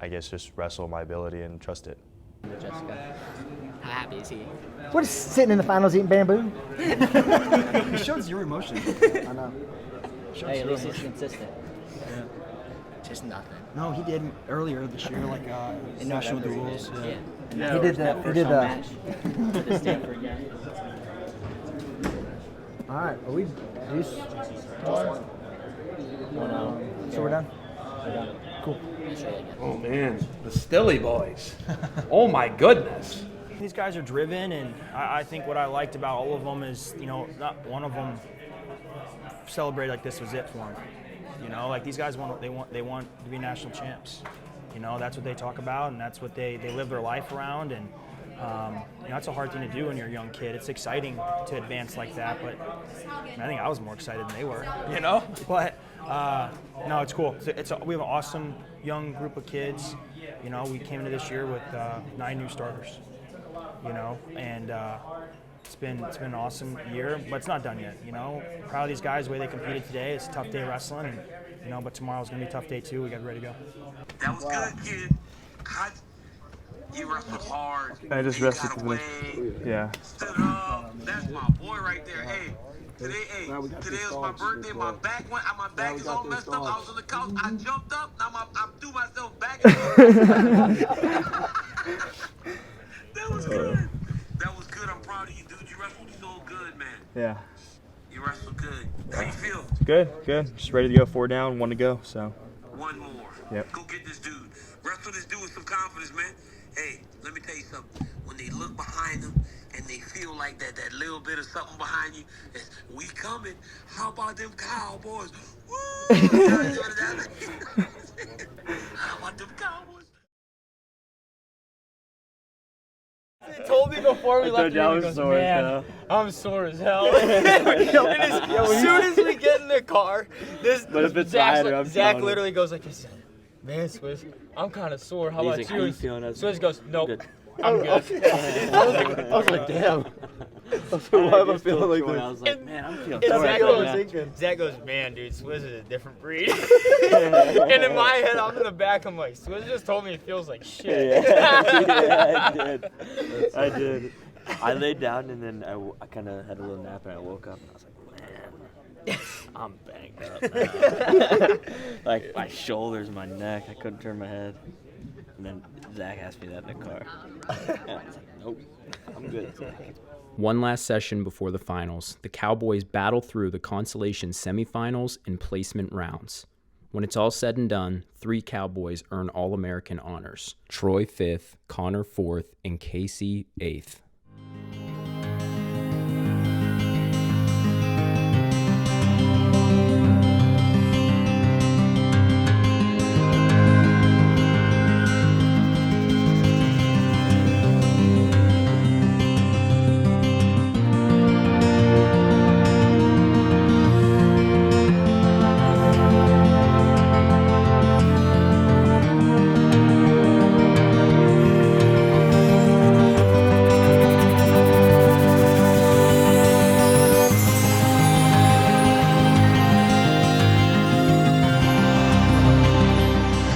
I guess, just wrestle my ability and trust it. Jessica, how happy is he? We're just sitting in the finals eating bamboo. He showed zero emotion. I know. Hey, at least he's consistent. Yeah. Just nothing. No, he did earlier this year, like in national duels. Yeah. He did that. He did that. The Stanford guy. All right, are we juice? So we're done? We're done. Cool. Oh man, the Stilly Boys. Oh my goodness. These guys are driven, and I think what I liked about all of them is, not one of them celebrated like this was it for them. Like these guys want to be national champs. That's what they talk about, and that's what they live their life around. And that's a hard thing to do when you're a young kid. It's exciting to advance like that, but I think I was more excited than they were. But no, it's cool. We have an awesome young group of kids. We came into this year with 9 new starters. And it's been an awesome year, but it's not done yet. Proud of these guys, the way they competed today. It's a tough day wrestling, and but tomorrow's gonna be a tough day too. We got to be ready to go. That was good, kid. You wrestled hard. I just wrestled to finish. Yeah. Stood up. That's my boy right there. Hey, today was my birthday. My back is all messed up. I was on the couch. I jumped up. Now I threw myself back. That was good. That was good. I'm proud of you, dude. You wrestled so good, man. Yeah. You wrestled good. How you feel? Good. Just ready to go. 4 down, 1 to go. So. 1 more. Yep. Go get this dude. Wrestle this dude with some confidence, man. Hey, let me tell you something. When they look behind them and they feel like that little bit of something behind you, it's, we coming. How about them Cowboys? Woo! How about them Cowboys? He told me before we left, he goes, man, I'm sore as hell. As soon as we get in the car, Zach literally goes like this, man, Swiss, I'm kind of sore. How about you? Swiss goes, nope, I'm good. I was like, damn. Why am I feeling like this? I was like, man, I'm feeling sore. Zach goes, man, dude, Swizz is a different breed. And in my head, I'm in the back, I'm like, Swizz just told me it feels like shit. Yeah, I did. I laid down and then I kind of had a little nap and I woke up and I was like, man, I'm banged up now. Like my shoulders, my neck, I couldn't turn my head. And then Zach asked me that in the car. And I was like, nope, I'm good, Zach. One last session before the finals, the Cowboys battle through the consolation semifinals and placement rounds. When it's all said and done, 3 Cowboys earn All-American honors. Troy 5th, Connor 4th, and Casey 8th.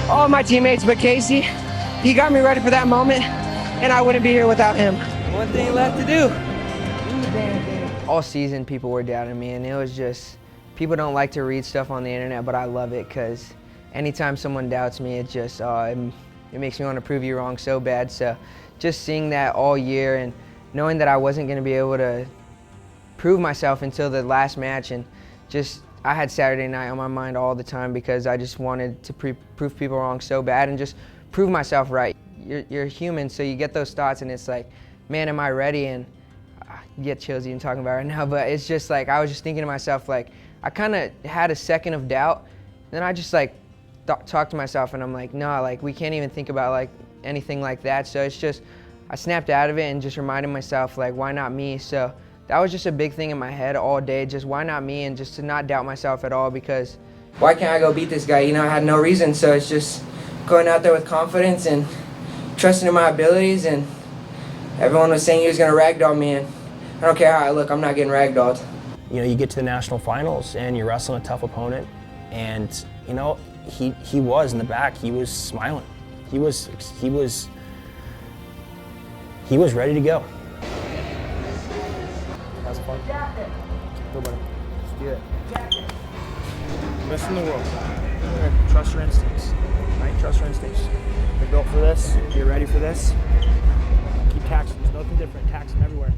All my teammates but Casey. He got me ready for that moment, and I wouldn't be here without him. One thing left to do. All season, people were doubting me, and it was just, people don't like to read stuff on the internet, but I love it because anytime someone doubts me, it just, it makes me want to prove you wrong so bad. So just seeing that all year and knowing that I wasn't going to be able to prove myself until the last match, and just, I had Saturday night on my mind all the time because I just wanted to prove people wrong so bad and just prove myself right. You're human, so you get those thoughts and it's like, man, am I ready? And you get chills even talking about it right now, but it's just like, I was just thinking to myself, like, I kind of had a second of doubt, then I just like talked to myself and I'm like, no, like we can't even think about like anything like that. So it's just, I snapped out of it and just reminded myself, like, why not me? So that was just a big thing in my head all day, just why not me, and just to not doubt myself at all, because why can't I go beat this guy? You know, I had no reason, so it's just going out there with confidence and trusting in my abilities, and everyone was saying he was going to ragdoll me, and I don't care how I look, I'm not getting ragdolled. You know, you get to the national finals and you're wrestling a tough opponent, and you know, he was in the back, he was smiling. he was ready to go. That's fun. Go, buddy. Let's do it. Best in the world. Trust your instincts. Right? Trust your instincts. You're built for this. You're ready for this. Keep taxing. There's nothing different. Tax them everywhere.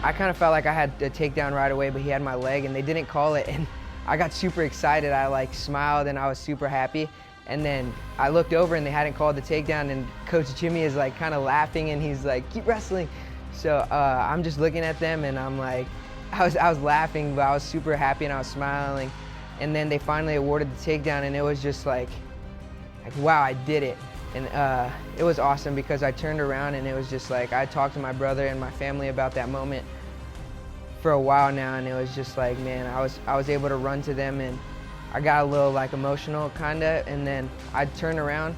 I kind of felt like I had a takedown right away, but he had my leg and they didn't call it, and I got super excited. I like smiled and I was super happy, and then I looked over and they hadn't called the takedown, and Coach Jimmy is like kind of laughing and he's like, keep wrestling. So I'm just looking at them and I'm like, I was laughing, but I was super happy and I was smiling, and then they finally awarded the takedown, and it was just like wow, I did it. And it was awesome because I turned around and it was just like, I talked to my brother and my family about that moment for a while now, and it was just like, man, I was able to run to them, and I got a little like emotional kinda, and then I turned around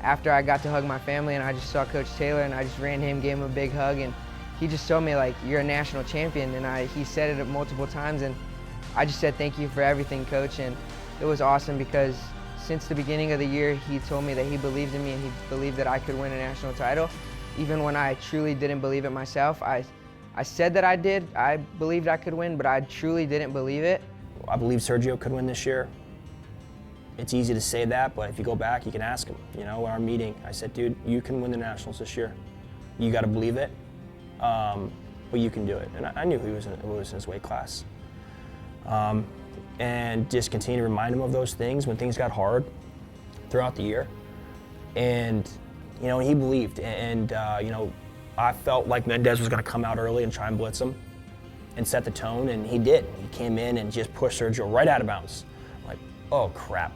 after I got to hug my family and I just saw Coach Taylor, and I just ran to him, gave him a big hug, and he just told me like, you're a national champion, and he said it multiple times, and I just said thank you for everything, Coach. And it was awesome because since the beginning of the year, he told me that he believed in me and he believed that I could win a national title. Even when I truly didn't believe it myself, I said that I did. I believed I could win, but I truly didn't believe it. I believe Sergio could win this year. It's easy to say that, but if you go back, you can ask him. You know, at our meeting, I said, dude, you can win the Nationals this year. You got to believe it, but you can do it. And I knew he was in his weight class. And just continue to remind him of those things when things got hard throughout the year. And, you know, he believed. And you know, I felt like Mendez was going to come out early and try and blitz him and set the tone, and he did. He came in and just pushed Sergio right out of bounds. I'm like, oh, crap.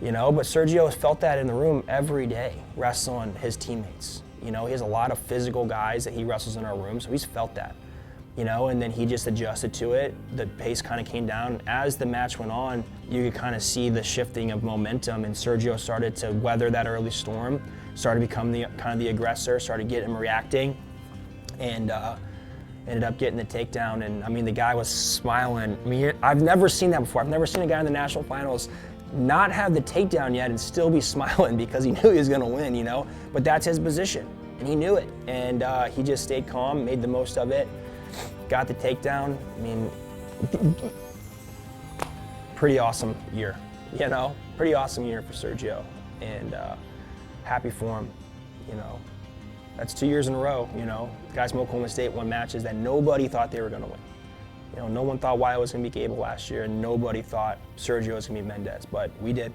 You know, but Sergio has felt that in the room every day, wrestling his teammates. You know, he has a lot of physical guys that he wrestles in our room, so he's felt that. You know, and then he just adjusted to it. The pace kind of came down. As the match went on, you could kind of see the shifting of momentum, and Sergio started to weather that early storm, started to become the aggressor, started getting him reacting, and ended up getting the takedown. And I mean, the guy was smiling. I mean, I've never seen that before. I've never seen a guy in the national finals not have the takedown yet and still be smiling because he knew he was gonna win, you know? But that's his position, and he knew it. And he just stayed calm, made the most of it. Got the takedown. I mean, pretty awesome year, you know? Pretty awesome year for Sergio, and happy for him, you know? That's 2 years in a row, you know? Guys from Oklahoma State won matches that nobody thought they were gonna win. You know, no one thought Wyatt was gonna be Gable last year, and nobody thought Sergio was gonna be Mendez, but we did.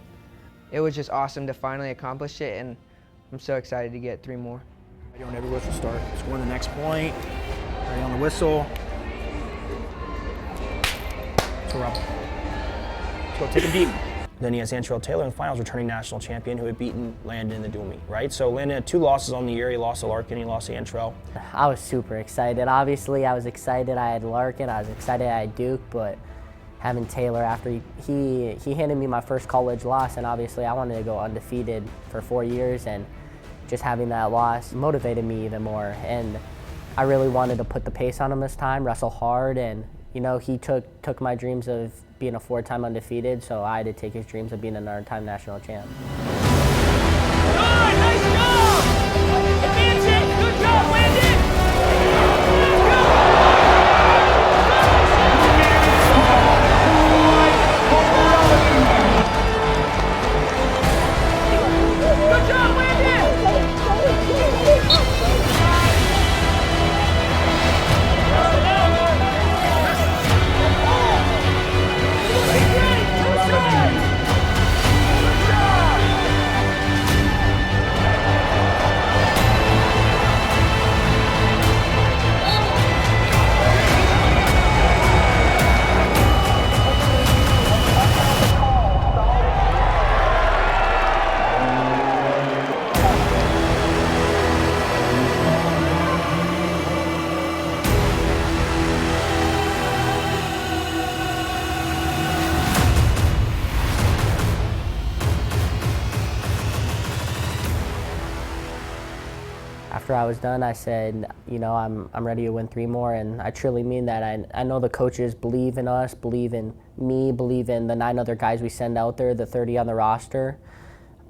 It was just awesome to finally accomplish it, and I'm so excited to get 3 more. Ready on every whistle start. Scoring the next point. Ready on the whistle. Let's go, Rob. Let's go, take a beat. Then he has Antrell Taylor in the finals, returning national champion, who had beaten Landon in the dual meet, right? So Landon had 2 losses on the year. He lost to Larkin, he lost to Antrell. I was super excited. Obviously, I was excited I had Larkin. I was excited I had Duke, but having Taylor after he handed me my first college loss, and obviously I wanted to go undefeated for 4 years, and just having that loss motivated me even more. And I really wanted to put the pace on him this time, wrestle hard, and you know, he took my dreams of being a 4-time undefeated, so I had to take his dreams of being an 9-time national champ. Good, nice job! Advance it, good job, Landon! Good job, Landon! after I was done, I said, you know, I'm ready to win 3 more, and I truly mean that. I know the coaches believe in us, believe in me, believe in the 9 other guys we send out there, the 30 on the roster.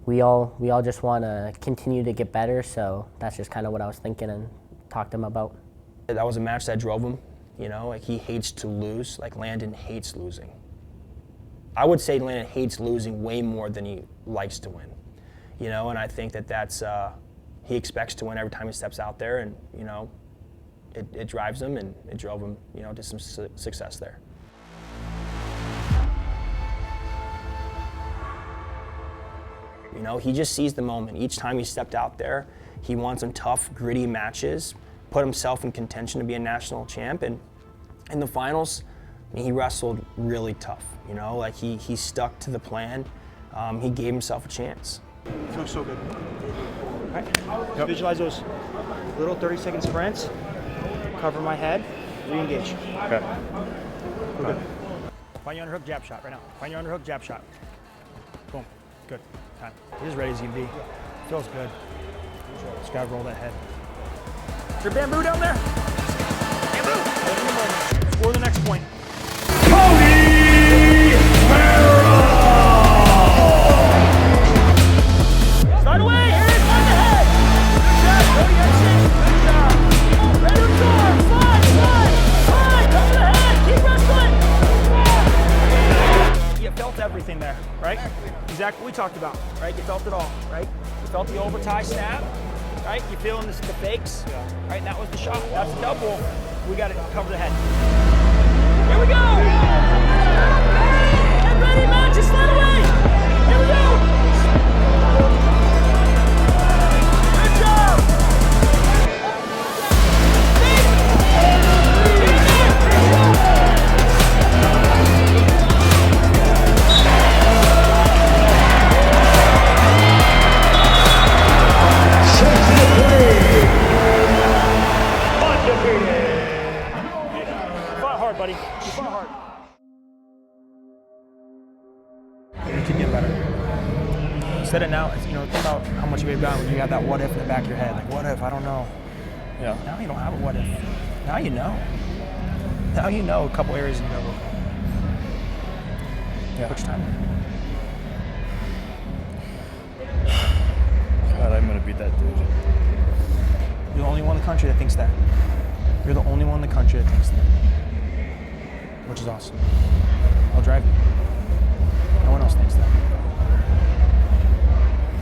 We all just want to continue to get better, so that's just kind of what I was thinking and talked to him about. That was a match that drove him, you know, like he hates to lose, like Landon hates losing. I would say Landon hates losing way more than he likes to win, you know, and I think that's, he expects to win every time he steps out there, and, you know, it drives him, and it drove him, you know, to some success there. You know, he just sees the moment. Each time he stepped out there, he won some tough, gritty matches, put himself in contention to be a national champ, and in the finals, I mean, he wrestled really tough, you know, like he stuck to the plan. He gave himself a chance. Feels so good. All right, yep. Visualize those little 30-second sprints, cover my head, re-engage. Okay. We're good. Find your underhook jab shot right now. Find your underhook jab shot. Boom, good, time. He's as ready as you can be. Feels good. Just gotta roll that head. Is there bamboo down there? Bamboo! Score the next point. Start away, hit it, find the head. Good job, Cody, good job. Ready to absorb, slide, cover the head, keep wrestling. You felt everything there, right? Exactly what we talked about, right? You felt it all, right? You felt the over tie snap, right? You feeling the fakes, right? That was the shot, that's the double. We got to cover the head. Here we go! Get ready, man, just slide away. Here we go! Buddy, you fought hard. You keep getting better. Instead of now, you know, think about how much you've gotten when you have that what if in the back of your head. Like, what if? I don't know. Yeah. Now you don't have a what if. Now you know. Now you know a couple areas you know. Yeah. Which time? God, I'm gonna beat that dude. You're the only one in the country that thinks that. You're the only one in the country that thinks that. Which is awesome. I'll drive you. No one else thinks that.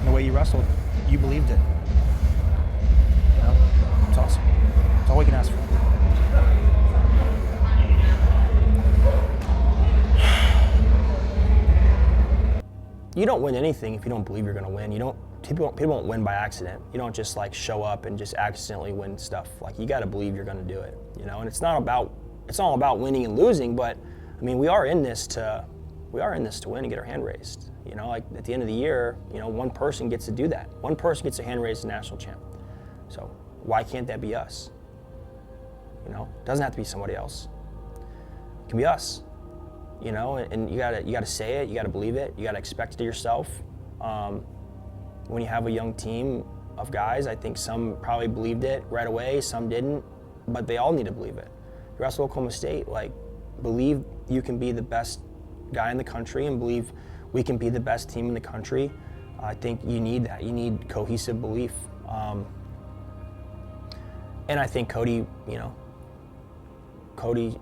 And the way you wrestled, you believed it. You know? It's awesome. It's all we can ask for. You don't win anything if you don't believe you're going to win. People don't win by accident. You don't just like show up and just accidentally win stuff. Like, you got to believe you're going to do it. You know, and it's all about winning and losing, but I mean, we are in this to win and get our hand raised. You know, like at the end of the year, you know, one person gets to do that. One person gets a hand raised as national champ. So why can't that be us? You know, it doesn't have to be somebody else. It can be us. You know, and you gotta say it, you gotta believe it, you gotta expect it of yourself. When you have a young team of guys, I think some probably believed it right away, some didn't, but they all need to believe it. You wrestle Oklahoma State, like, believe you can be the best guy in the country and believe we can be the best team in the country. I think you need that. You need cohesive belief. And I think Cody, you know,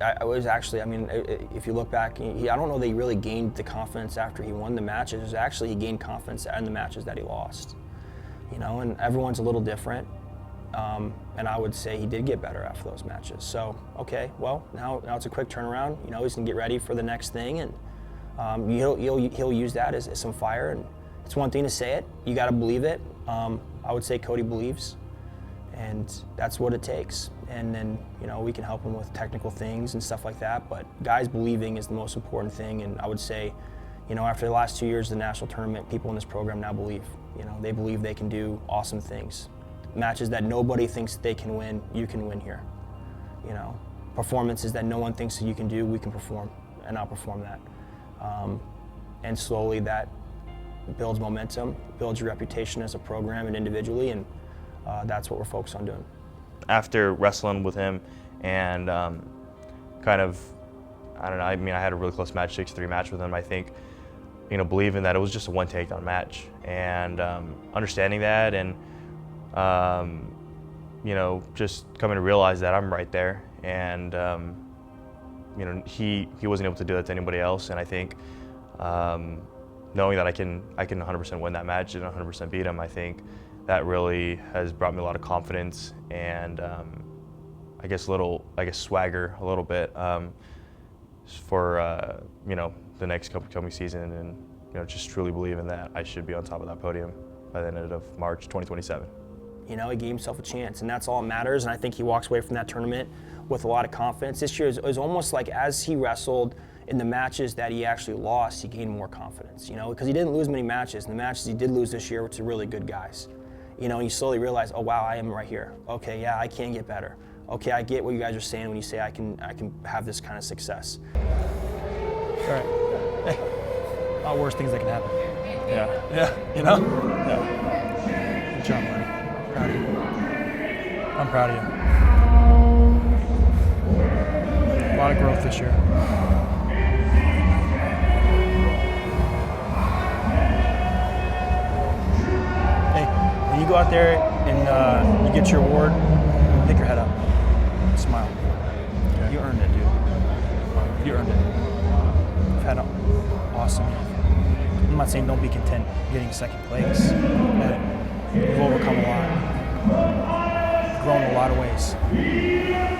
I was actually, I mean, if you look back, I don't know that he really gained the confidence after he won the matches. It was actually he gained confidence in the matches that he lost. You know, and everyone's a little different. And I would say he did get better after those matches. So, okay, well, now it's a quick turnaround. You know, he's gonna get ready for the next thing, and he'll use that as some fire. And it's one thing to say it, you gotta believe it. I would say Cody believes, and that's what it takes. And then, you know, we can help him with technical things and stuff like that, but guys believing is the most important thing. And I would say, you know, after the last 2 years of the national tournament, people in this program now believe. You know, they believe they can do awesome things. Matches that nobody thinks they can win, you can win here. You know, performances that no one thinks that you can do, we can perform and outperform that. And slowly that builds momentum, builds your reputation as a program and individually, and that's what we're focused on doing. After wrestling with him and kind of, I don't know, I mean, I had a really close match, 6-3 match with him. I think, you know, believing that it was just a one takedown match and understanding that and, you know, just coming to realize that I'm right there and, you know, he wasn't able to do that to anybody else. And I think knowing that I can 100% win that match and 100% beat him, I think that really has brought me a lot of confidence and I guess swagger a little bit for you know, the next coming season, and you know, just truly believing that I should be on top of that podium by the end of March 2027. You know, he gave himself a chance, and that's all that matters. And I think he walks away from that tournament with a lot of confidence. This year is almost like as he wrestled in the matches that he actually lost, he gained more confidence. You know, because he didn't lose many matches. And the matches he did lose this year were to really good guys. You know, and you slowly realize, oh wow, I am right here. Okay, yeah, I can get better. Okay, I get what you guys are saying when you say I can have this kind of success. All right. Hey, not worse things that can happen. Yeah. Yeah. You know? Yeah. Good job, man. Proud of you. I'm proud of you. A lot of growth this year. Hey, when you go out there and you get your award, pick your head up. Smile. Okay. You earned it, dude. You earned it. You've had an awesome year. I'm not saying don't be content getting second place, but you've overcome a lot. Grown in a lot of ways. Yeah.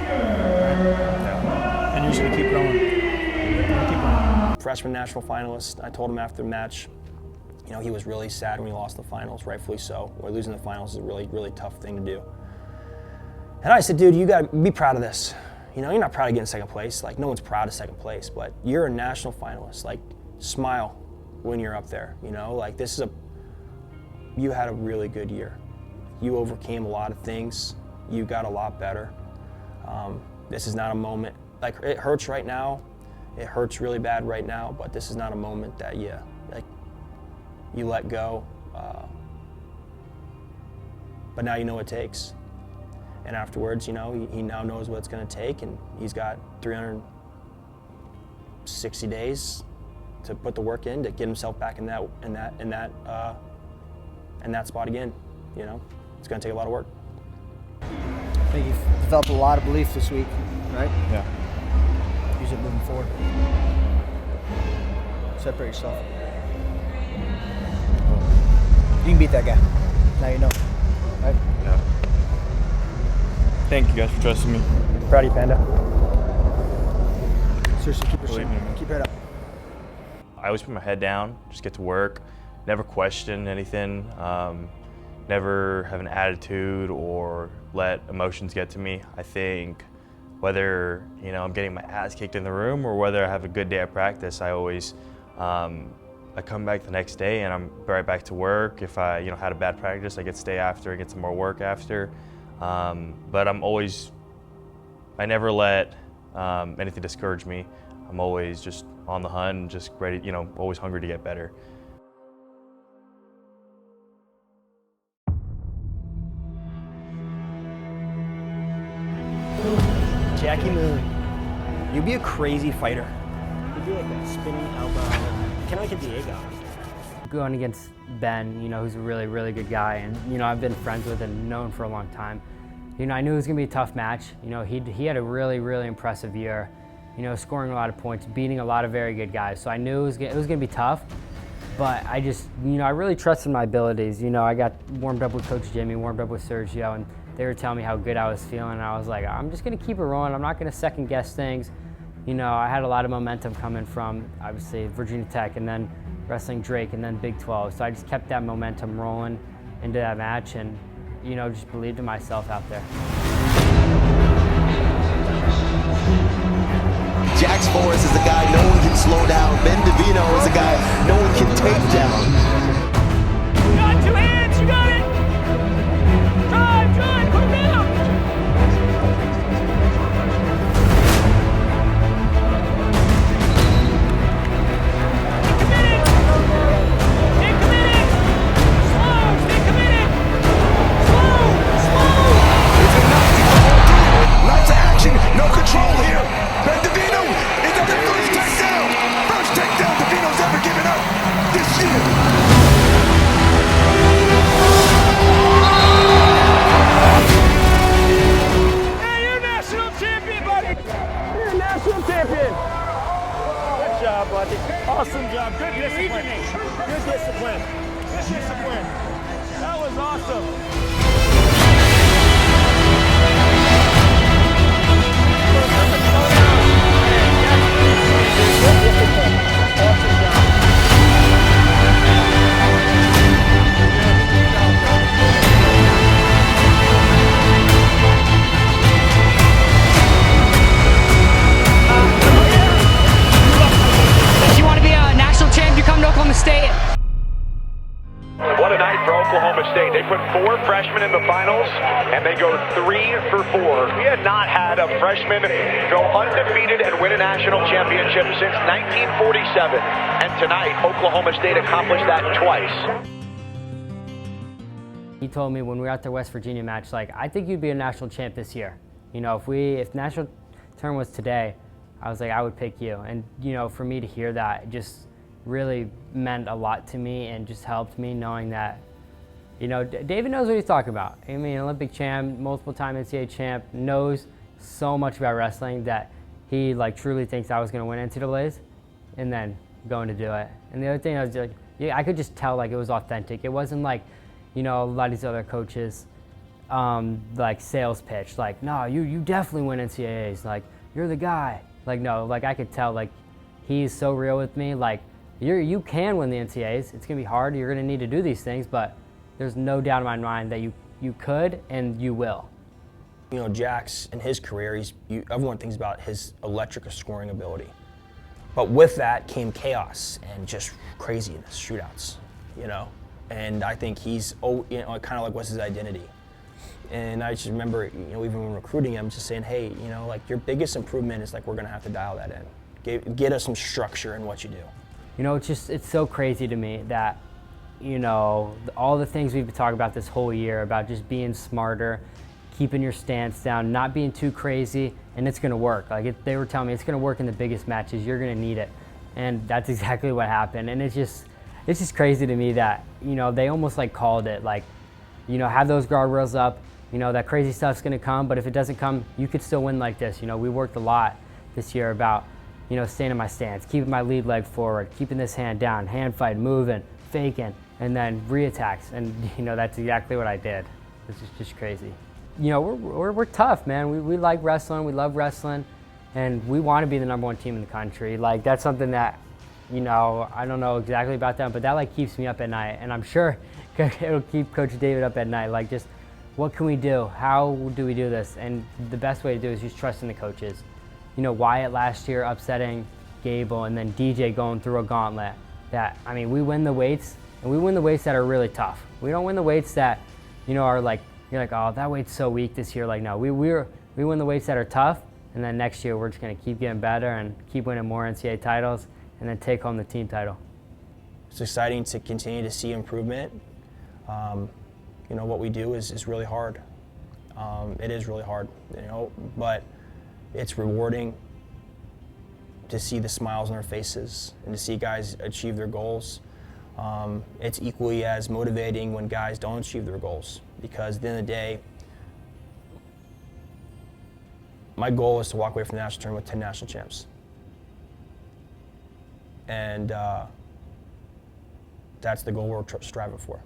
And you're just gonna keep growing. Keep growing. Freshman national finalist, I told him after the match, you know, he was really sad when he lost the finals, rightfully so. Or losing the finals is a really, really tough thing to do. And I said, dude, you gotta be proud of this. You know, you're not proud of getting second place. Like, no one's proud of second place, but you're a national finalist. Like, smile when you're up there, you know? Like, you had a really good year. You overcame a lot of things. You got a lot better. This is not a moment, like, it hurts right now. It hurts really bad right now, but this is not a moment that you let go. But now you know what it takes. And afterwards, you know, he now knows what it's going to take, and he's got 360 days to put the work in to get himself back in that spot again. You know, it's going to take a lot of work. I think you've developed a lot of belief this week, right? Yeah. Use it moving forward. Separate yourself. You can beat that guy. Now you know, right? Yeah. Thank you guys for trusting me. Proud of you, Panda. Seriously, keep your head up. I always put my head down, just get to work, never question anything, never have an attitude or let emotions get to me. I think whether, you know, I'm getting my ass kicked in the room or whether I have a good day at practice, I always, I come back the next day and I'm right back to work. If I, you know, had a bad practice, I get to stay after and get some more work after. But I never let anything discourage me. I'm always just on the hunt and just ready, you know, always hungry to get better. Jackie Moon, you'd be a crazy fighter. You'd be like a spinning elbow, kind of like a Diego. Going against Ben, you know, who's a really, really good guy, and you know, I've been friends with and known for a long time. You know, I knew it was gonna be a tough match. You know, he had a really, really impressive year. You know, scoring a lot of points, beating a lot of very good guys. So I knew it was gonna be tough, but I just, you know, I really trusted my abilities. You know, I got warmed up with Coach Jimmy, warmed up with Sergio, and they were telling me how good I was feeling, and I was like, I'm just gonna keep it rolling. I'm not gonna second guess things. You know, I had a lot of momentum coming from, obviously, Virginia Tech, and then wrestling Drake, and then Big 12. So I just kept that momentum rolling into that match, and, you know, just believed in myself out there. Jax Forrest is a guy no one can slow down. Ben DeVino is a guy no one can take down. You got 2 hands, you got it! Drive, put him down! Stay committed! Slow, stay committed! Slow! Good discipline. Good discipline. That was awesome. If you want to be a national champ, you come to Oklahoma State. What a night for Oklahoma State. They put 4 freshmen in the finals, and they go 3 for 4. We had not had a freshman go undefeated and win a national championship since 1947. And tonight, Oklahoma State accomplished that twice. He told me when we were at the West Virginia match, like, I think you'd be a national champ this year. You know, if national tournament was today, I was like, I would pick you. And, you know, for me to hear that, it just really meant a lot to me and just helped me knowing that, you know, David knows what he's talking about. I mean, Olympic champ, multiple time NCAA champ, knows so much about wrestling that he, like, truly thinks I was going to win NCAAs and then going to do it. And the other thing, I was like, yeah, I could just tell, like, it was authentic. It wasn't like, you know, a lot of these other coaches, like, sales pitch, like, no, you definitely win NCAAs, like, you're the guy. Like, no, like, I could tell, like, he's so real with me, like, you can win the NCAAs. It's gonna be hard, you're gonna need to do these things, but there's no doubt in my mind that you could and you will. You know, Jax, in his career, everyone thinks about his electric scoring ability. But with that came chaos and just craziness, shootouts, you know? And I think he's, you know, kind of like, what's his identity? And I just remember, you know, even when recruiting him, just saying, hey, you know, like, your biggest improvement is, like, we're gonna have to dial that in. Get us some structure in what you do. You know, it's so crazy to me that, you know, all the things we've been talking about this whole year, about just being smarter, keeping your stance down, not being too crazy, and it's gonna work. Like, they were telling me it's gonna work in the biggest matches, you're gonna need it. And that's exactly what happened. And it's just crazy to me that, you know, they almost, like, called it, like, you know, have those guardrails up, you know, that crazy stuff's gonna come, but if it doesn't come, you could still win like this. You know, we worked a lot this year about, you know, staying in my stance, keeping my lead leg forward, keeping this hand down, hand fight, moving, faking, and then re-attacks. And, you know, that's exactly what I did. It's just crazy. You know, we're tough, man. We like wrestling, we love wrestling, and we want to be the #1 team in the country. Like, that's something that, you know, I don't know exactly about that, but that, like, keeps me up at night. And I'm sure it'll keep Coach David up at night. Like, just, what can we do? How do we do this? And the best way to do it is just trusting the coaches. You know, Wyatt last year upsetting Gable, and then DJ going through a gauntlet. That, I mean, we win the weights, and we win the weights that are really tough. We don't win the weights that, you know, are like, you're like, oh, that weight's so weak this year. Like, no, we win the weights that are tough, and then next year we're just gonna keep getting better and keep winning more NCAA titles, and then take home the team title. It's exciting to continue to see improvement. You know, what we do is really hard. It is really hard, you know, but it's rewarding to see the smiles on their faces and to see guys achieve their goals. It's equally as motivating when guys don't achieve their goals, because at the end of the day, my goal is to walk away from the national tournament with 10 national champs. And that's the goal we're striving for.